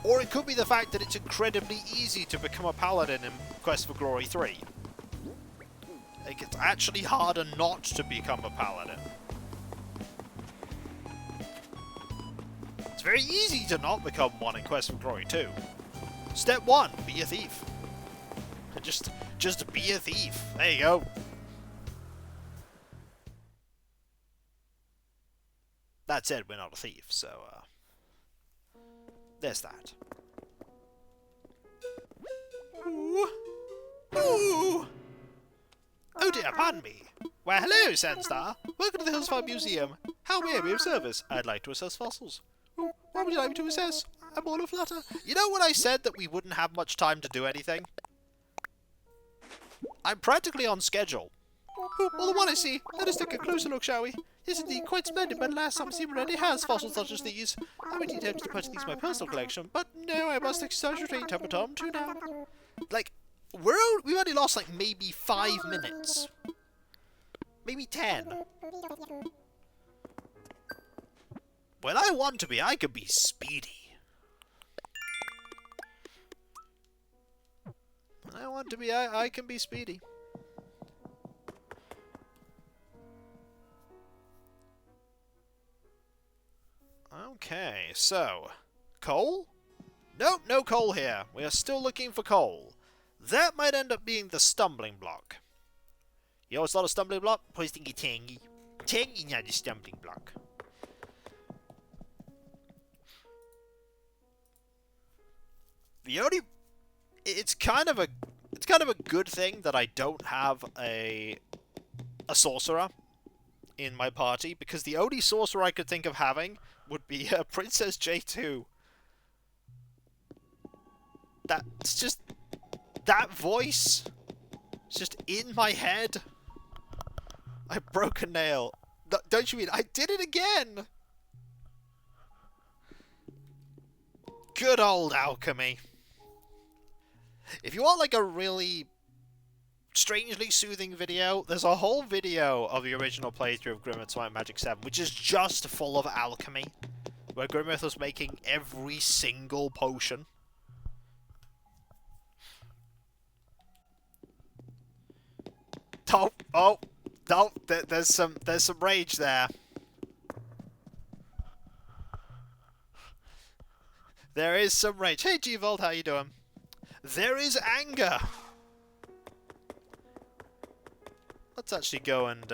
Or it could be the fact that it's incredibly easy to become a paladin in Quest for Glory 3. Like, it's actually harder not to become a paladin. It's very easy to not become one in Quest for Glory 2. Step 1, be a thief. Just be a thief. There you go. That said, we're not a thief, so there's that. Ooh. Ooh. Oh dear, pardon me. Why, hello, Sandstar. Welcome to the Hillsfire Museum. How may I be of service? I'd like to assess fossils. Ooh, what would you like me to assess? I'm all aflutter. You know when I said that we wouldn't have much time to do anything? I'm practically on schedule. Oh, well, the one I see. Let us take a closer look, shall we? Yes, indeed, quite splendid, but alas, some seam already has fossils such as these. I would attempt to purchase these in my personal collection, but no, I must exercise restraint, Tom too now. Like, we've only lost, like, maybe 5 minutes. Maybe 10. When I want to be, I can be speedy. When I want to be, I can be speedy. Okay, so, coal? Nope, no coal here. We are still looking for coal. That might end up being the stumbling block. You know what's not a stumbling block? Posting a tangy. Tangy, not a stumbling block. The only... It's kind of a good thing that I don't have a a sorcerer in my party, because the only sorcerer I could think of having would be Princess J2. That's just... that voice... it's just in my head. I broke a nail. Don't you mean I did it again? Good old alchemy. If you want like a really strangely soothing video, there's a whole video of the original playthrough of Grimmer's White Magic 7, which is just full of alchemy, where Grimmerth was making every single potion. Oh, no, there's some rage there. There is some rage. Hey G-Volt, how you doing? There is anger. Let's actually go and,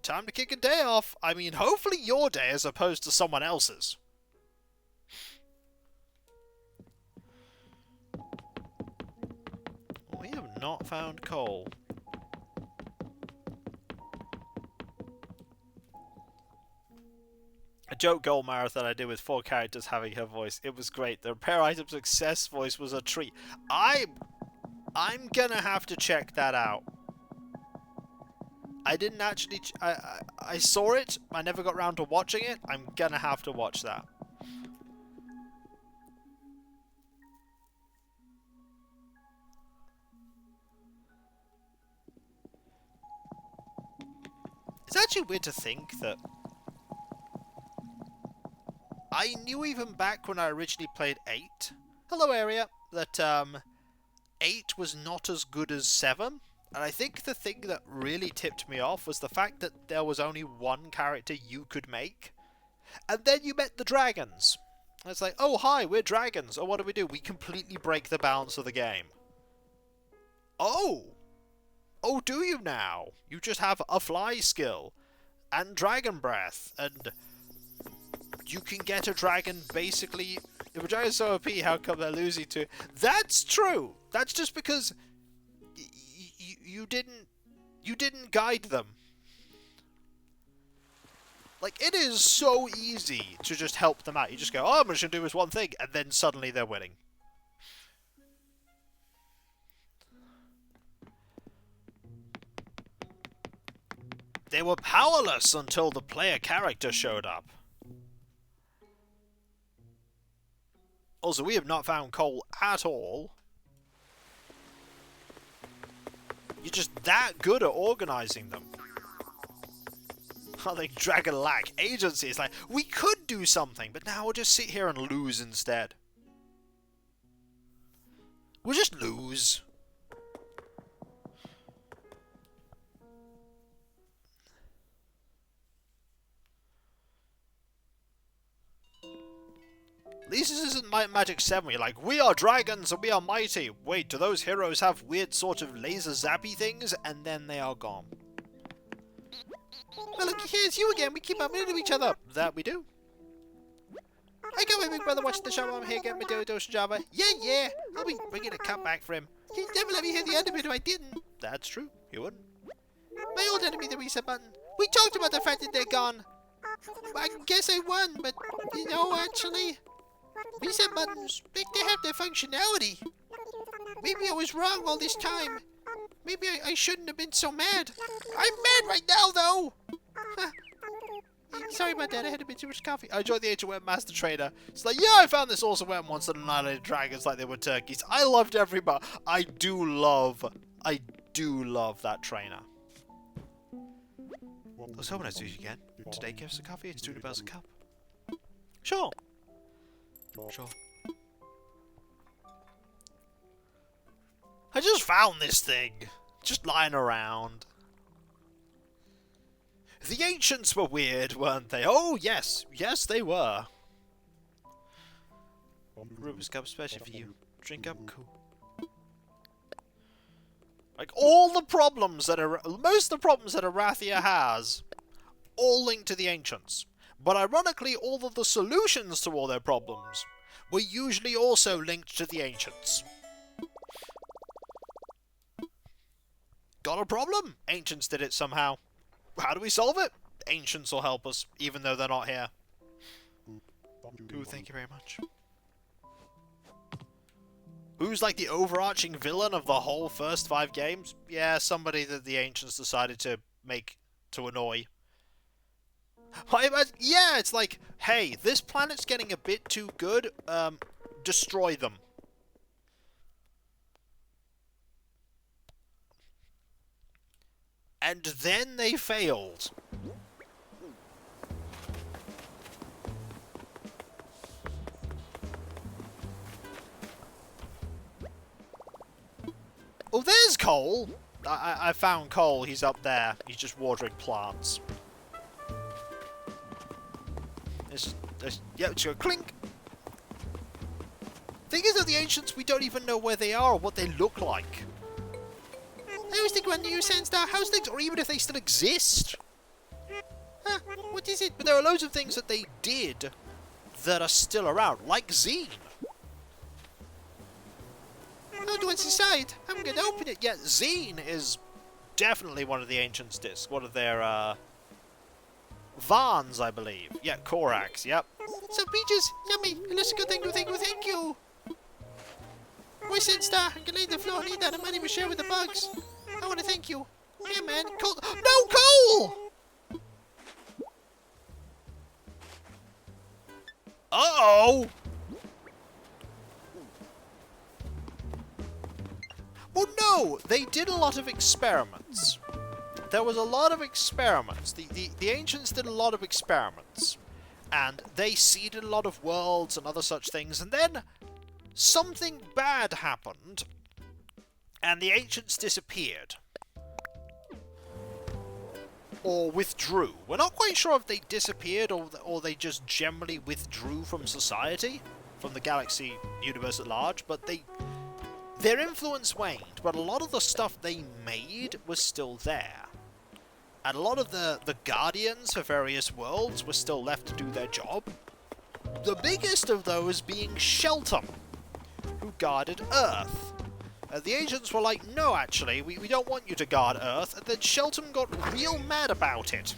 time to kick a day off. I mean, hopefully your day as opposed to someone else's. We have not found coal. A joke goal marathon I did with 4 characters having her voice. It was great. The repair item success voice was a treat. I'm gonna have to check that out. I didn't actually... I saw it. I never got around to watching it. I'm gonna have to watch that. It's actually weird to think that I knew even back when I originally played 8, hello area, that 8 was not as good as 7. And I think the thing that really tipped me off was the fact that there was only one character you could make. And then you met the dragons. And it's like, oh hi, we're dragons. Oh, what do? We completely break the balance of the game. Oh! Oh, do you now? You just have a fly skill. And dragon breath. And you can get a dragon basically... If a dragon's so OP, how come they're losing to... That's true! That's just because... You didn't guide them. Like, it is so easy to just help them out. You just go, oh, I'm just going to do this one thing, and then suddenly they're winning. They were powerless until the player character showed up. Also, we have not found coal at all. You're just that good at organising them. I think Dragon lack agency. It's like, we could do something, but now we'll just sit here and lose instead. We'll just lose. At least this isn't Magic 7 where you're like, we are dragons and we are mighty. Wait, do those heroes have weird sort of laser zappy things? And then they are gone. Well, look, here's you again. We keep bumping into each other. That we do. I got my big brother watching the show. I'm here getting my dose of Java. Yeah. I'll be bringing a cup back for him. He'd never let me hear the end of it if I didn't. That's true. He wouldn't. My old enemy, the reset button. We talked about the fact that they're gone. I guess I won, but, you know, actually... Reset buttons, they have their functionality. Maybe I was wrong all this time. Maybe I shouldn't have been so mad. I'm mad right now, though. Sorry about that, I had a bit too much coffee. I enjoyed the Ancient Webmaster Trader. It's like, yeah, I found this awesome weapon once that annihilated dragons like they were turkeys. I loved every part. I do love that trainer. I was hoping I'd do it again. Today, give us a coffee. It's $2 a cup. Sure. I just found this thing. Just lying around. The ancients were weird, weren't they? Oh, yes. Yes, they were. Rubik's Cup special for you. Drink up, cool. Like, all the problems that most of the problems that Arathia has, all linked to the ancients. But ironically, all of the solutions to all their problems were usually also linked to the ancients. got a problem. Ancients did it somehow. How do we solve it? Ancients will help us, even though they're not here. Ooh, thank you very much. Who's like the overarching villain of the whole first 5 games? Yeah, somebody that the Ancients decided to make to annoy. Yeah, it's like, hey, this planet's getting a bit too good, destroy them. And then they failed. Oh, there's Cole! I found Cole, he's up there. He's just watering plants. Yeah, just go clink! Thing is, that the Ancients, we don't even know where they are or what they look like. I always think when you Sandstar House things, or even if they still exist. Huh, what is it? But there are loads of things that they did that are still around, like Zine. Oh, what's inside? I'm gonna open it. Yeah, Zine is definitely one of the Ancients' discs. One of their, Vans, I believe. Yeah, Korax, yep. Some peaches, yummy. And that's a good thing, thank you. Why, Sandstar? I'm gonna lay the floor, I need that. I might even share with the bugs. I want to thank you. Yeah, man. Cole. No, Cole! Uh-oh! Well, no! They did a lot of experiments. There was a lot of experiments. The Ancients did a lot of experiments. And they seeded a lot of worlds and other such things. And then something bad happened. And the Ancients disappeared. Or withdrew. We're not quite sure if they disappeared or they just generally withdrew from society, from the galaxy universe at large, but their influence waned, but a lot of the stuff they made was still there. And a lot of the guardians for various worlds were still left to do their job. The biggest of those being Shelton, who guarded Earth. The Ancients were like, no, actually, we don't want you to guard Earth, and then Shelton got real mad about it.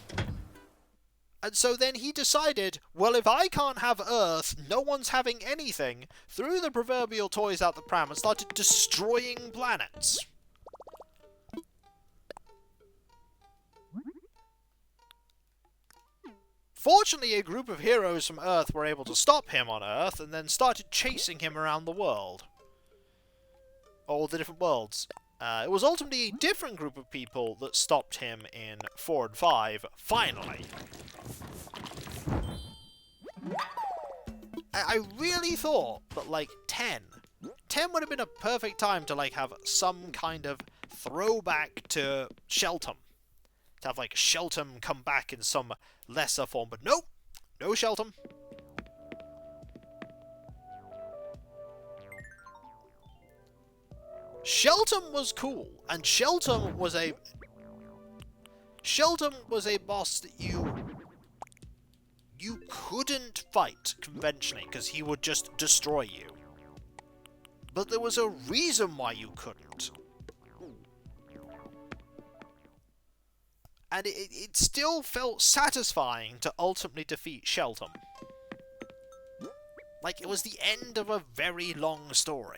And so then he decided, well, if I can't have Earth, no one's having anything, threw the proverbial toys out the pram and started destroying planets. Fortunately, a group of heroes from Earth were able to stop him on Earth, and then started chasing him around the world. All the different worlds. It was ultimately a different group of people that stopped him in 4 and 5, finally. I really thought that, like, 10 would have been a perfect time to, like, have some kind of throwback to Shelton. To have, like, Shelton come back in some lesser form, but nope! No Shelton. Shelton was cool, and Shelton was a boss that you couldn't fight conventionally, because he would just destroy you. But there was a reason why you couldn't. And it still felt satisfying to ultimately defeat Shelton. Like, it was the end of a very long story.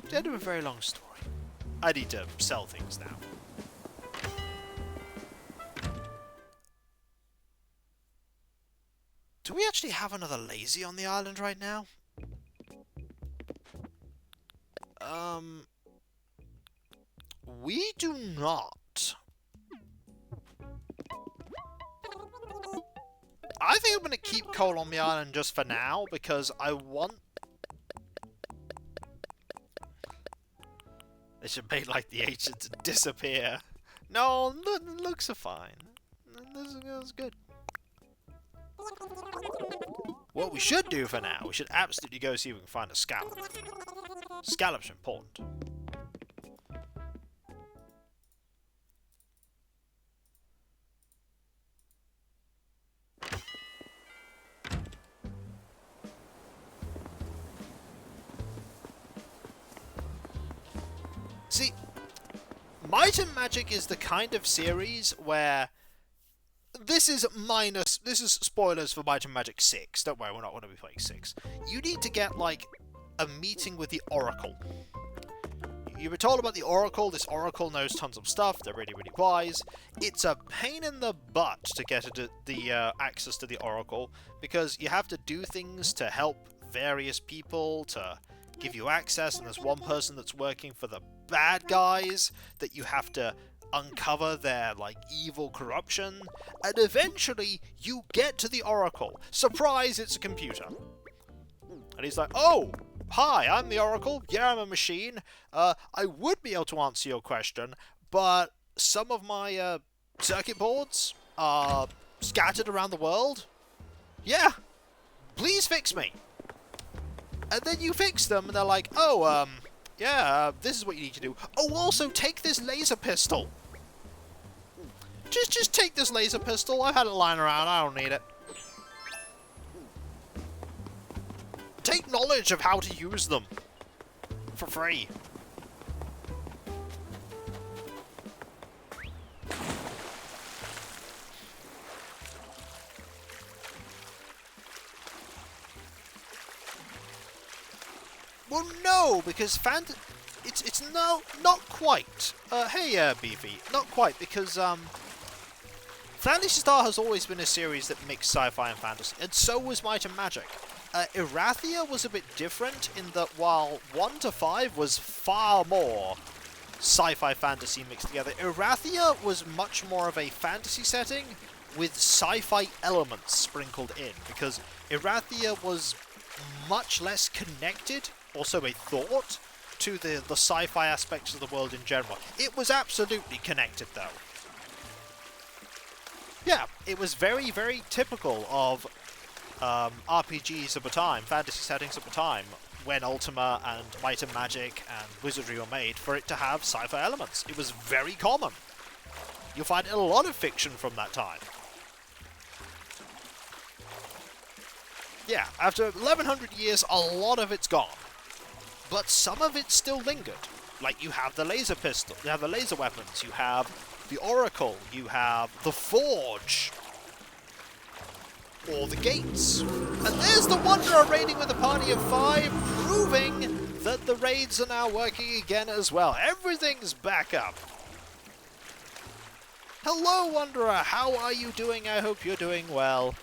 The end of a very long story. I need to sell things now. Do we actually have another lazy on the island right now? We do not. I think I'm going to keep Cole on the island just for now, because I want... They should make, like, the agents disappear. No, the looks are fine. That's good. What we should do for now, we should absolutely go see if we can find a scallop. Scallops are important. See, Might and Magic is the kind of series where this is spoilers for Might and Magic 6. Don't worry, we're not going to be playing 6. You need to get, like, a meeting with the Oracle. You were told about the Oracle. This Oracle knows tons of stuff. They're really, really wise. It's a pain in the butt to get the access to the Oracle, because you have to do things to help various people to give you access, and there's one person that's working for the bad guys that you have to uncover their, like, evil corruption, and eventually you get to the Oracle. Surprise, it's a computer. And he's like, oh, hi, I'm the Oracle. Yeah, I'm a machine. I would be able to answer your question, but some of my circuit boards are scattered around the world. Yeah, please fix me. And then you fix them, and they're like, oh, yeah, this is what you need to do. Oh, also, take this laser pistol. Just take this laser pistol. I've had it lying around. I don't need it. Take knowledge of how to use them. For free. Well, no, because it's not quite. Hey, Beefy, not quite, because Phantasy Star has always been a series that mixed sci-fi and fantasy, and so was Might and Magic. Erathia was a bit different in that while 1 to 5 was far more sci-fi fantasy mixed together, Erathia was much more of a fantasy setting with sci-fi elements sprinkled in, because Erathia was much less connected, also a thought, to the sci-fi aspects of the world in general. It was absolutely connected, though. Yeah, it was very, very typical of RPGs of the time, fantasy settings of the time, when Ultima and Might and Magic and Wizardry were made, for it to have sci-fi elements. It was very common. You'll find a lot of fiction from that time. Yeah, after 1100 years, a lot of it's gone. But some of it still lingered. Like, you have the laser pistol, you have the laser weapons, you have the Oracle, you have the Forge, or the Gates. And there's the Wanderer raiding with a party of 5, proving that the raids are now working again as well. Everything's back up. Hello, Wanderer, how are you doing? I hope you're doing well.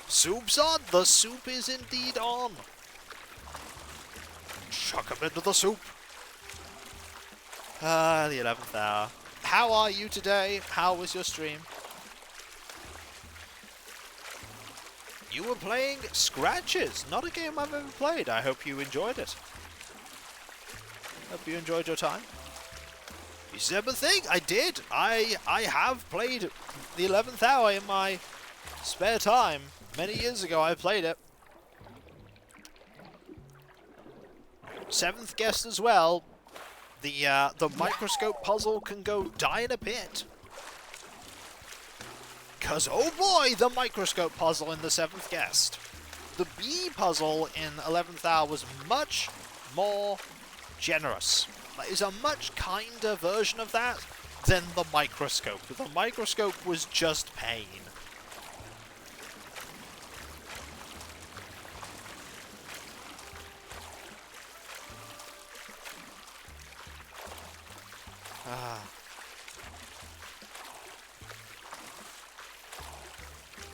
Soup's on! The soup is indeed on! Chuck him into the soup! Ah, the 11th hour. How are you today? How was your stream? You were playing Scratches, not a game I've ever played. I hope you enjoyed it. Hope you enjoyed your time. You said the thing! I did! I have played the 11th hour in my spare time. Many years ago I played it. 7th guest as well. The microscope puzzle can go die in a pit. 'Cause oh boy, the microscope puzzle in the 7th guest. The bee puzzle in 11th hour was much more generous. It is a much kinder version of that than the microscope. The microscope was just pain.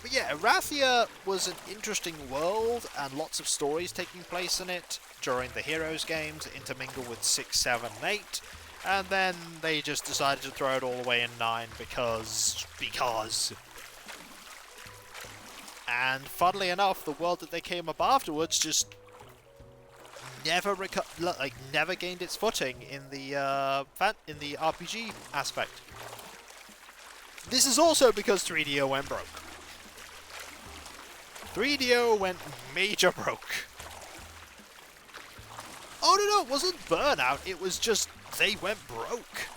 But yeah, Erathia was an interesting world, and lots of stories taking place in it during the Heroes games, intermingle with 6, 7, and 8, and then they just decided to throw it all away in 9 because... And funnily enough, the world that they came up afterwards just never never gained its footing in the RPG aspect. This is also because 3DO went broke. 3DO went major broke. Oh no, it wasn't burnout, it was just they went broke.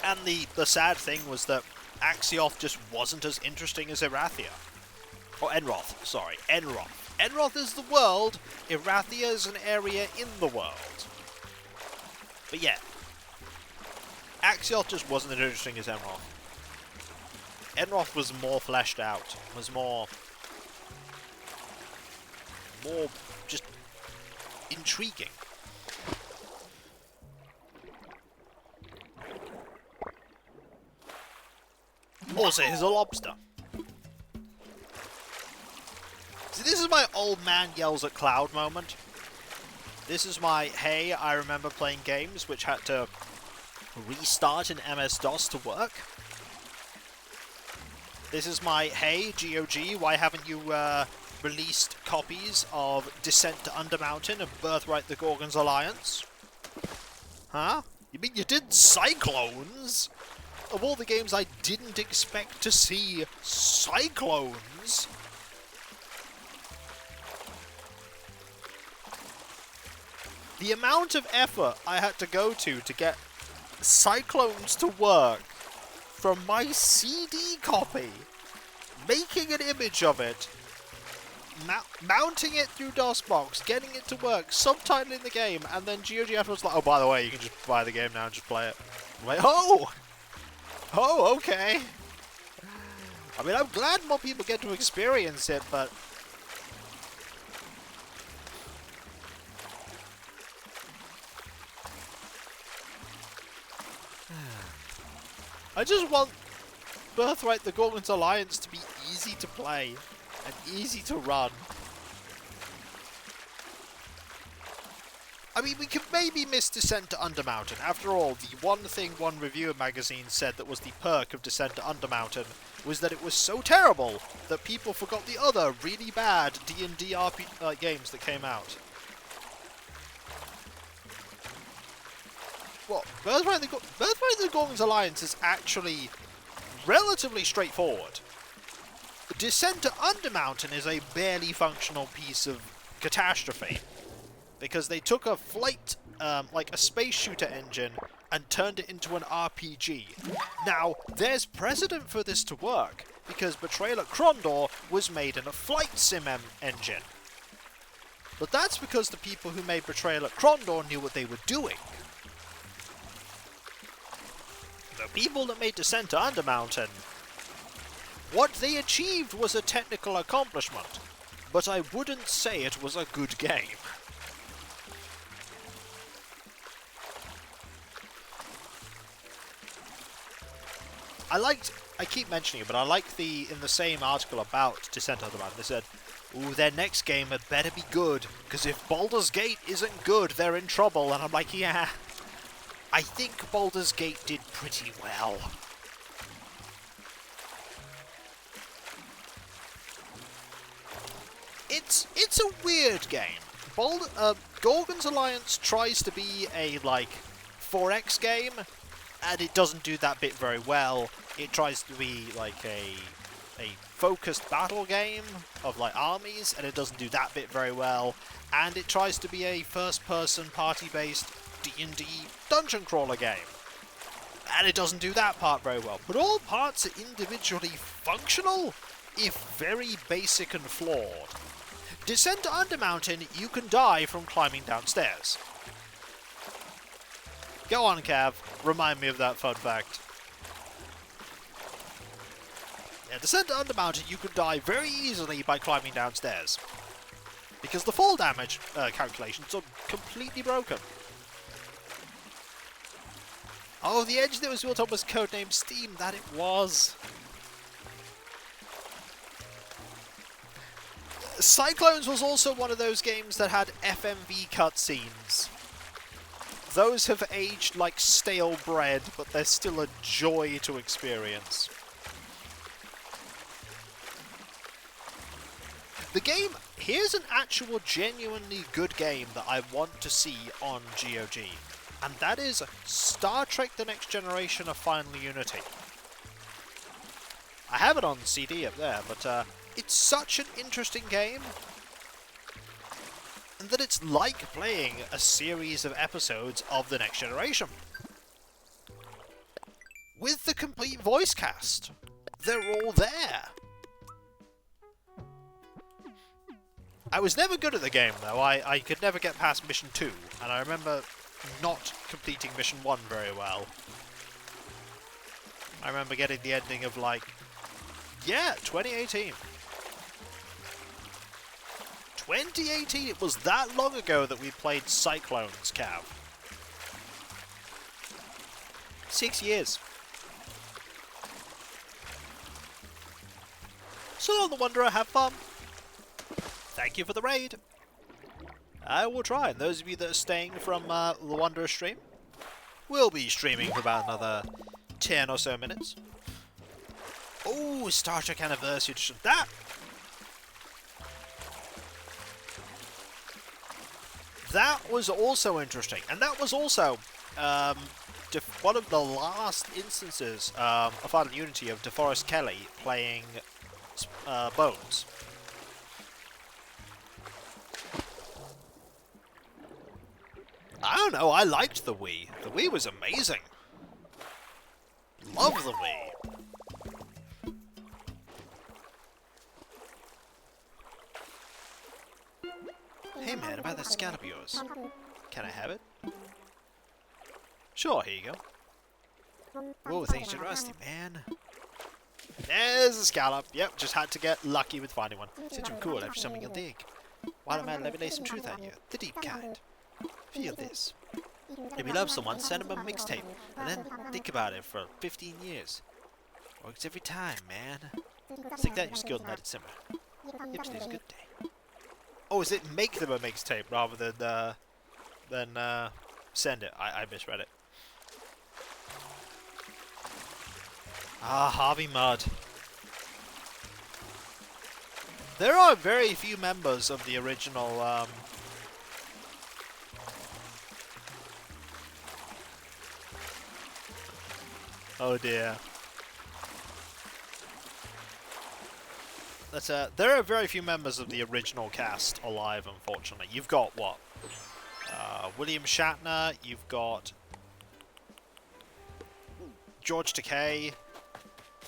And the sad thing was that Axioth just wasn't as interesting as Erathia. Or Enroth, sorry, Enroth. Enroth is the world, Erathia is an area in the world. But yeah, Axioth just wasn't as interesting as Enroth. Enroth was more fleshed out, was more just intriguing. Also, here's a lobster. See, this is my old man yells at cloud moment. This is my, hey, I remember playing games which had to restart in MS-DOS to work. This is my, hey, GOG, why haven't you released copies of Descent to Undermountain and Birthright the Gorgon's Alliance? Huh? You mean you did Cyclones? Of all the games I didn't expect to see, Cyclones? The amount of effort I had to go to get Cyclones to work from my CD copy, making an image of it, mounting it through DOSBox, getting it to work, subtitling the game, and then GOG afterwards like, oh, by the way, you can just buy the game now and just play it. I'm like, oh! Oh, okay. I mean, I'm glad more people get to experience it, but... I just want Birthright the Gorgon's Alliance to be easy to play and easy to run. I mean, we could maybe miss Descent to Undermountain. After all, the one thing one reviewer magazine said that was the perk of Descent to Undermountain was that it was so terrible that people forgot the other really bad D&D RP games that came out. Well, Birthright the Gorgon's Alliance is actually relatively straightforward. Descent to Undermountain is a barely functional piece of catastrophe. Because they took a flight, like a space shooter engine, and turned it into an RPG. Now, there's precedent for this to work, because Betrayal at Krondor was made in a flight sim engine. But that's because the people who made Betrayal at Krondor knew what they were doing. The people that made Descent to Undermountain, what they achieved was a technical accomplishment, but I wouldn't say it was a good game. I keep mentioning it, but I like in the same article about Descent to Undermountain, they said, ooh, their next game had better be good, because if Baldur's Gate isn't good, they're in trouble. And I'm like, yeah, I think Baldur's Gate did pretty well. It's a weird game. Gorgon's Alliance tries to be a, 4X game, and it doesn't do that bit very well. It tries to be like a focused battle game of armies, and it doesn't do that bit very well. And it tries to be a first-person party-based D&D dungeon crawler game, and it doesn't do that part very well. But all parts are individually functional, if very basic and flawed. Descent to Undermountain, you can die from climbing downstairs. Go on, Cav. Remind me of that fun fact. Yeah, Descent to Undermountain, you can die very easily by climbing downstairs. Because the fall damage calculations are completely broken. Oh, the engine that was built on was codenamed Steam. That it was. Cyclones was also one of those games that had FMV cutscenes. Those have aged like stale bread, but they're still a joy to experience. The game, here's an actual genuinely good game that I want to see on GOG, and that is Star Trek The Next Generation of Final Unity. I have it on CD up there, but it's such an interesting game, and that it's like playing a series of episodes of The Next Generation. with the complete voice cast. They're all there. I was never good at the game, though. I could never get past Mission 2, and I remember not completing Mission 1 very well. I remember getting the ending of, like, yeah, 2018. 2018, it was that long ago that we played Cyclones, Cav. 6 years. So long, the Wanderer, have fun. Thank you for the raid. I will try, and those of you that are staying from the Wanderer stream, we'll be streaming for about another 10 or so minutes. Oh, Star Trek Anniversary Edition. That was also interesting, and that was also one of the last instances of Final Unity of DeForest Kelly playing Bones. I don't know, I liked the Wii. The Wii was amazing. Love the Wii. Hey man, about that scallop of yours. Can I have it? Sure, here you go. Whoa, thanks, generosity, man. There's a scallop. Yep, just had to get lucky with finding one. Since you're cool, after something you'll dig. Why don't I let me lay some truth on you? The deep kind. Feel this. If you love someone, send them a mixtape, and then think about it for 15 years. Works every time, man. Stick that in your skills and let it simmer. Yep, today's a good day. Oh, is it make them a mixtape rather than send it? I misread it. Ah, Harvey Mudd. There are very few members of the original, oh dear. There are very few members of the original cast alive, unfortunately. You've got, what? William Shatner, you've got George Takei,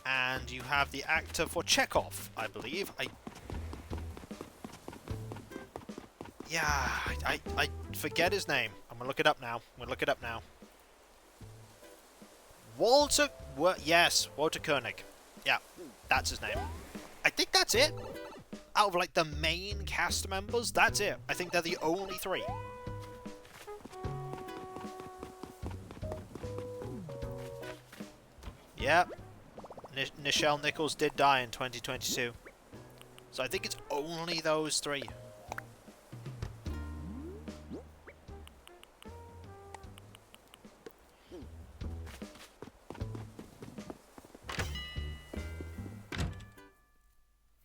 and you have the actor for Chekhov, I believe. I forget his name. I'm gonna look it up now. Yes, Walter Koenig. Yeah, that's his name. I think that's it. Out of, like, the main cast members, that's it. I think they're the only three. Yep. Nichelle Nichols did die in 2022. So I think it's only those three.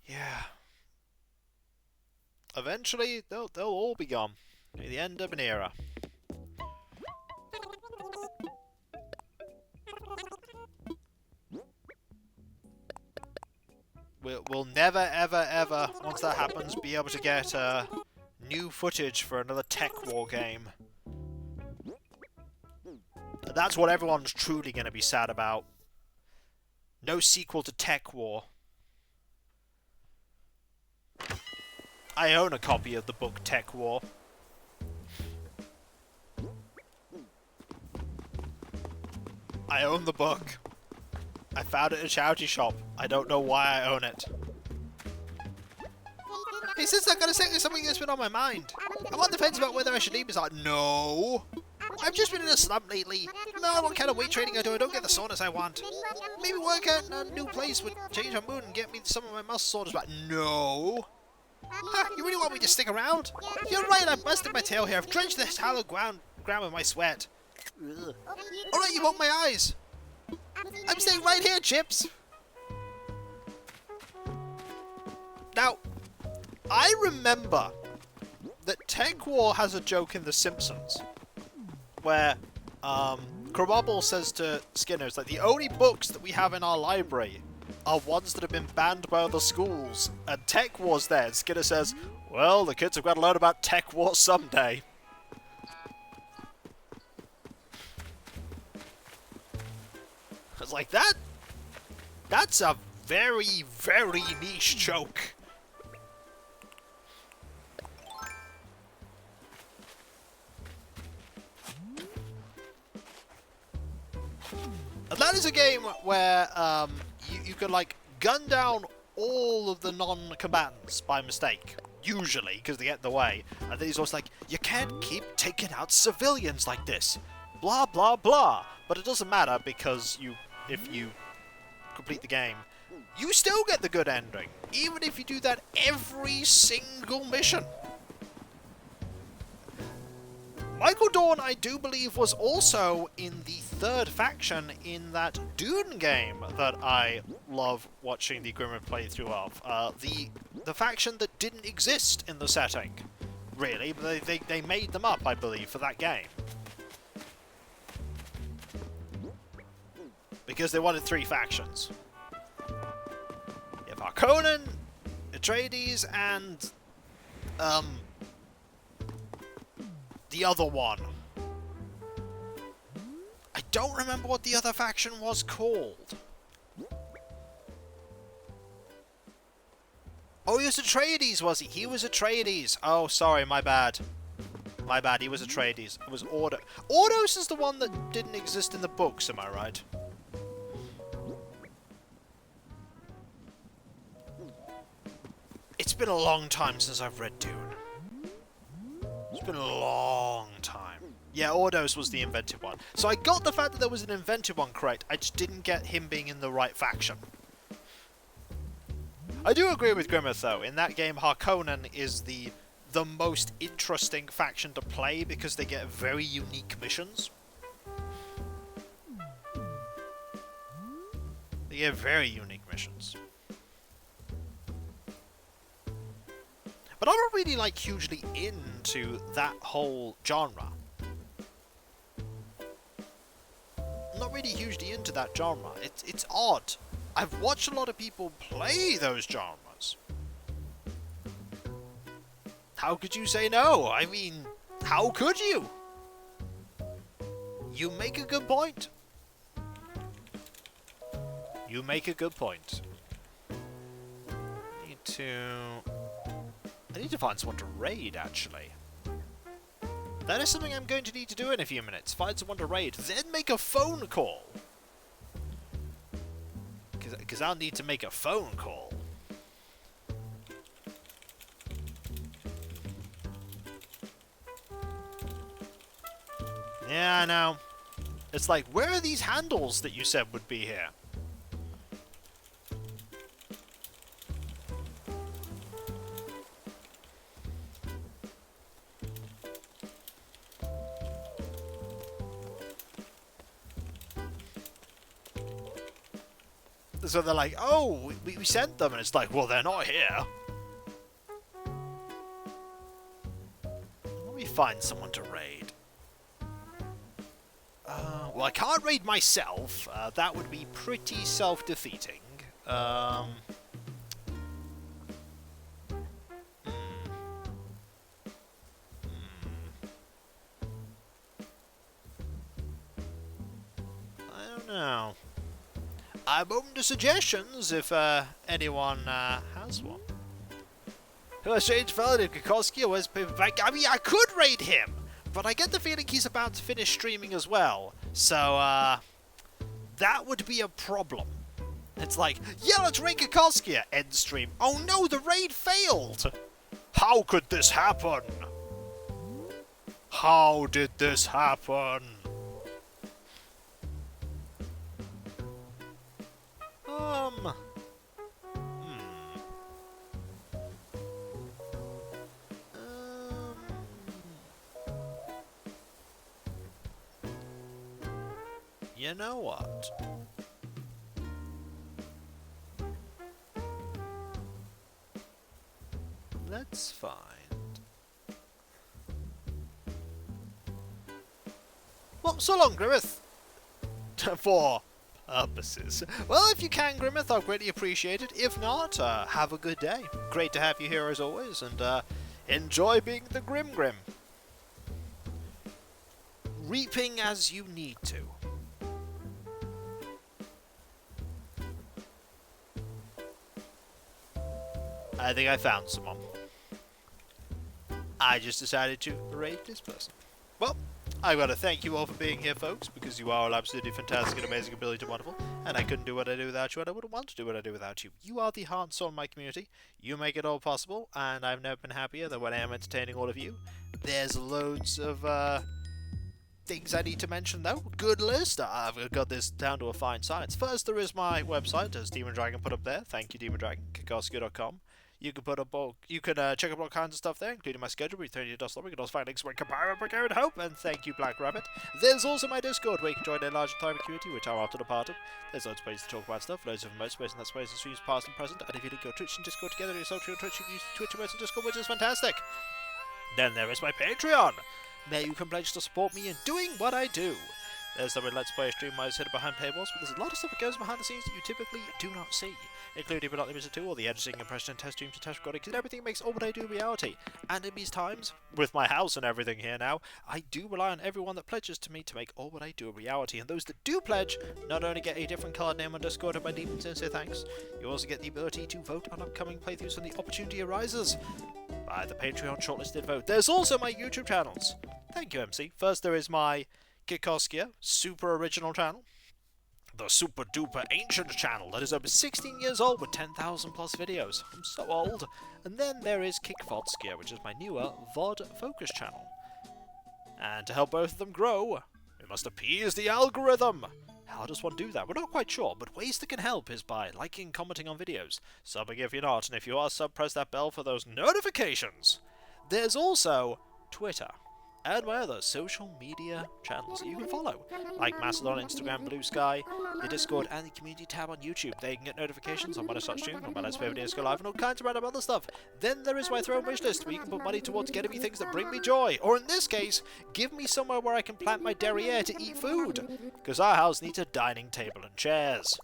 Yeah. Eventually, they'll all be gone. At the end of an era. We'll never, ever, ever, once that happens, be able to get new footage for another Tech War game. That's what everyone's truly going to be sad about. No sequel to Tech War. I own a copy of the book Tech War. I own the book. I found it at a charity shop. I don't know why I own it. He says I gotta say something that's been on my mind. I'm on the fence about whether I should leave his art. No! I've just been in a slump lately. No matter what kind of weight training I do, I don't get the soreness I want. Maybe work out in a new place would change my mood and get me some of my muscle soreness back. No! Huh, you really want me to stick around? You're right, I've busted my tail here. I've drenched this hollow ground with my sweat. Alright, you woke my eyes. I'm staying right here, Chips. Now, I remember that Tech War has a joke in The Simpsons where Krabappel says to Skinner, it's like, the only books that we have in our library are ones that have been banned by other schools, and Tech War's there. And Skinner says, well, the kids have got to learn about Tech War someday. I was like, that's a very, very niche choke. And that is a game where you can like gun down all of the non-combatants by mistake, usually, because they get in the way. And then he's always like, you can't keep taking out civilians like this, blah blah blah. But it doesn't matter because if you complete the game, you still get the good ending, even if you do that every single mission. Michael Dorn, I do believe, was also in the third faction in that Dune game that I love watching the Grimmer playthrough of. The faction that didn't exist in the setting, really, but they made them up, I believe, for that game. Because they wanted 3 factions. You have Harkonnen, Atreides, and the other one. I don't remember what the other faction was called. Oh, he was Atreides, was he? He was Atreides. Oh, sorry, my bad. My bad, he was Atreides. It was Ordo. Ordos is the one that didn't exist in the books, am I right? It's been a long time since I've read Dune. It's been a long time. Yeah, Ordos was the invented one. So I got the fact that there was an invented one correct, I just didn't get him being in the right faction. I do agree with Grimmeth though, in that game Harkonnen is the most interesting faction to play because they get very unique missions. They get very unique missions. But I'm not really, like, hugely into that whole genre. I'm not really hugely into that genre. It's odd. I've watched a lot of people play those genres. How could you say no? I mean, how could you? You make a good point. You make a good point. I need to find someone to raid, actually. That is something I'm going to need to do in a few minutes. Find someone to raid, then make a phone call. Because I'll need to make a phone call. Yeah, I know. It's like, where are these handles that you said would be here? So they're like, oh, we sent them, and it's like, well, they're not here. Let me find someone to raid. Well, I can't raid myself. That would be pretty self-defeating. I don't know. I'm open to suggestions if anyone has one. Who a strange fellow did Kokoski was back. I mean, I could raid him, but I get the feeling he's about to finish streaming as well. So, that would be a problem. It's like, yeah, let's raid Kokoski. End stream. Oh no, the raid failed. How could this happen? How did this happen? You know what? Let's find... Well, so long, Grimmeth. For purposes. Well, if you can, Grimmeth, I'll greatly appreciate it. If not, have a good day. Great to have you here as always, and enjoy being the Grim. Reaping as you need to. I think I found someone. I just decided to raid this person. Well, I gotta thank you all for being here, folks, because you are all absolutely fantastic and amazing and brilliant and wonderful, and I couldn't do what I do without you, and I wouldn't want to do what I do without you. You are the heart and soul of my community. You make it all possible, and I've never been happier than when I am entertaining all of you. There's loads of, things I need to mention, though. Good list. I've got this down to a fine science. First, there is my website, as Demon Dragon put up there. Thank you, Demon Dragon. Kikoski.com. You can put up check out all kinds of stuff there, including my schedule, with 30 Dust Lobby. You can also find links where Compare and Hope, and thank you, Black Rabbit. There's also my Discord, where you can join a larger thriving community, which I'm often a part of. There's loads of ways to talk about stuff, loads of remote space, and that's ways to streams past and present. And if you link your Twitch and Discord together, you're social Twitch, you can use Twitch, and Discord, which is fantastic. Then there is my Patreon. There you can pledge to support me in doing what I do. There's the Let's Play stream I was hidden behind paywalls, but there's a lot of stuff that goes behind the scenes that you typically do not see, including but not limited to all the editing, impression, and test streams and test recordings, and everything makes all what I do reality. And in these times, with my house and everything here now, I do rely on everyone that pledges to me to make all what I do a reality. And those that do pledge not only get a different card name on Discord and my deep and sincere thanks, you also get the ability to vote on upcoming playthroughs when the opportunity arises by the Patreon shortlisted vote. There's also my YouTube channels. Thank you, MC. First, there is my Kikoskia super original channel, the super duper ancient channel that is over 16 years old with 10,000 plus videos. I'm so old. And then there is Kickvodskia, which is my newer VOD focus channel. And to help both of them grow, we must appease the algorithm. How does one do that? We're not quite sure, but ways that can help is by liking and commenting on videos, subbing if you're not, and if you are sub, press that bell for those notifications. There's also Twitter and my other social media channels that you can follow, like Mastodon, Instagram, Blue Sky, the Discord, and the community tab on YouTube. There you can get notifications on when I start streaming, on when I play videos go live, and all kinds of random other stuff. Then there is my throne wish list, where you can put money towards getting me things that bring me joy, or in this case, give me somewhere where I can plant my derriere to eat food, because our house needs a dining table and chairs.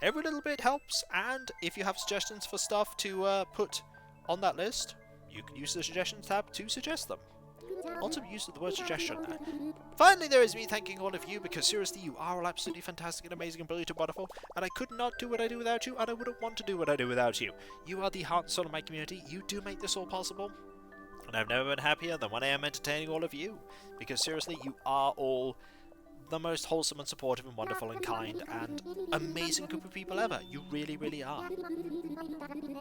Every little bit helps, and if you have suggestions for stuff to put on that list, you can use the suggestions tab to suggest them. Lots of use of the word suggestion there. Finally, there is me thanking all of you, because seriously, you are all absolutely fantastic and amazing and brilliant and wonderful, and I could not do what I do without you, and I wouldn't want to do what I do without you. You are the heart and soul of my community. You do make this all possible, and I've never been happier than when I am entertaining all of you, because seriously, you are all the most wholesome and supportive and wonderful and kind and amazing group of people ever. You really, really are.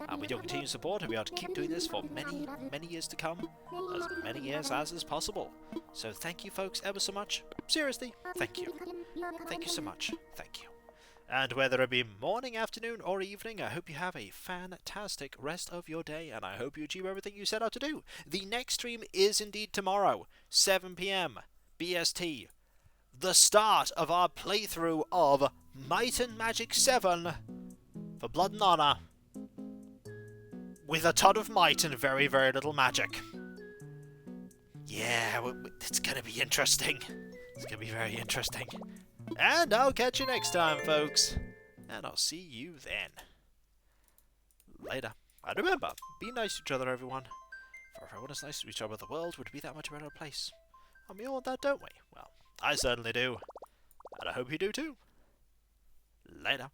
And with your continued support, I'll be able to keep doing this for many, many years to come. As many years as is possible. So thank you folks ever so much. Seriously, thank you. Thank you so much. Thank you. And whether it be morning, afternoon, or evening, I hope you have a fantastic rest of your day, and I hope you achieve everything you set out to do. The next stream is indeed tomorrow, 7 PM BST. The start of our playthrough of Might and Magic 7 for Blood and Honor, with a ton of might and very, very little magic. Yeah, it's gonna be interesting. It's gonna be very interesting. And I'll catch you next time, folks. And I'll see you then. Later. And remember, be nice to each other, everyone. For if everyone is nice to each other, the world would be that much a better place. And we all want that, don't we? Well, I certainly do. And I hope you do too. Later.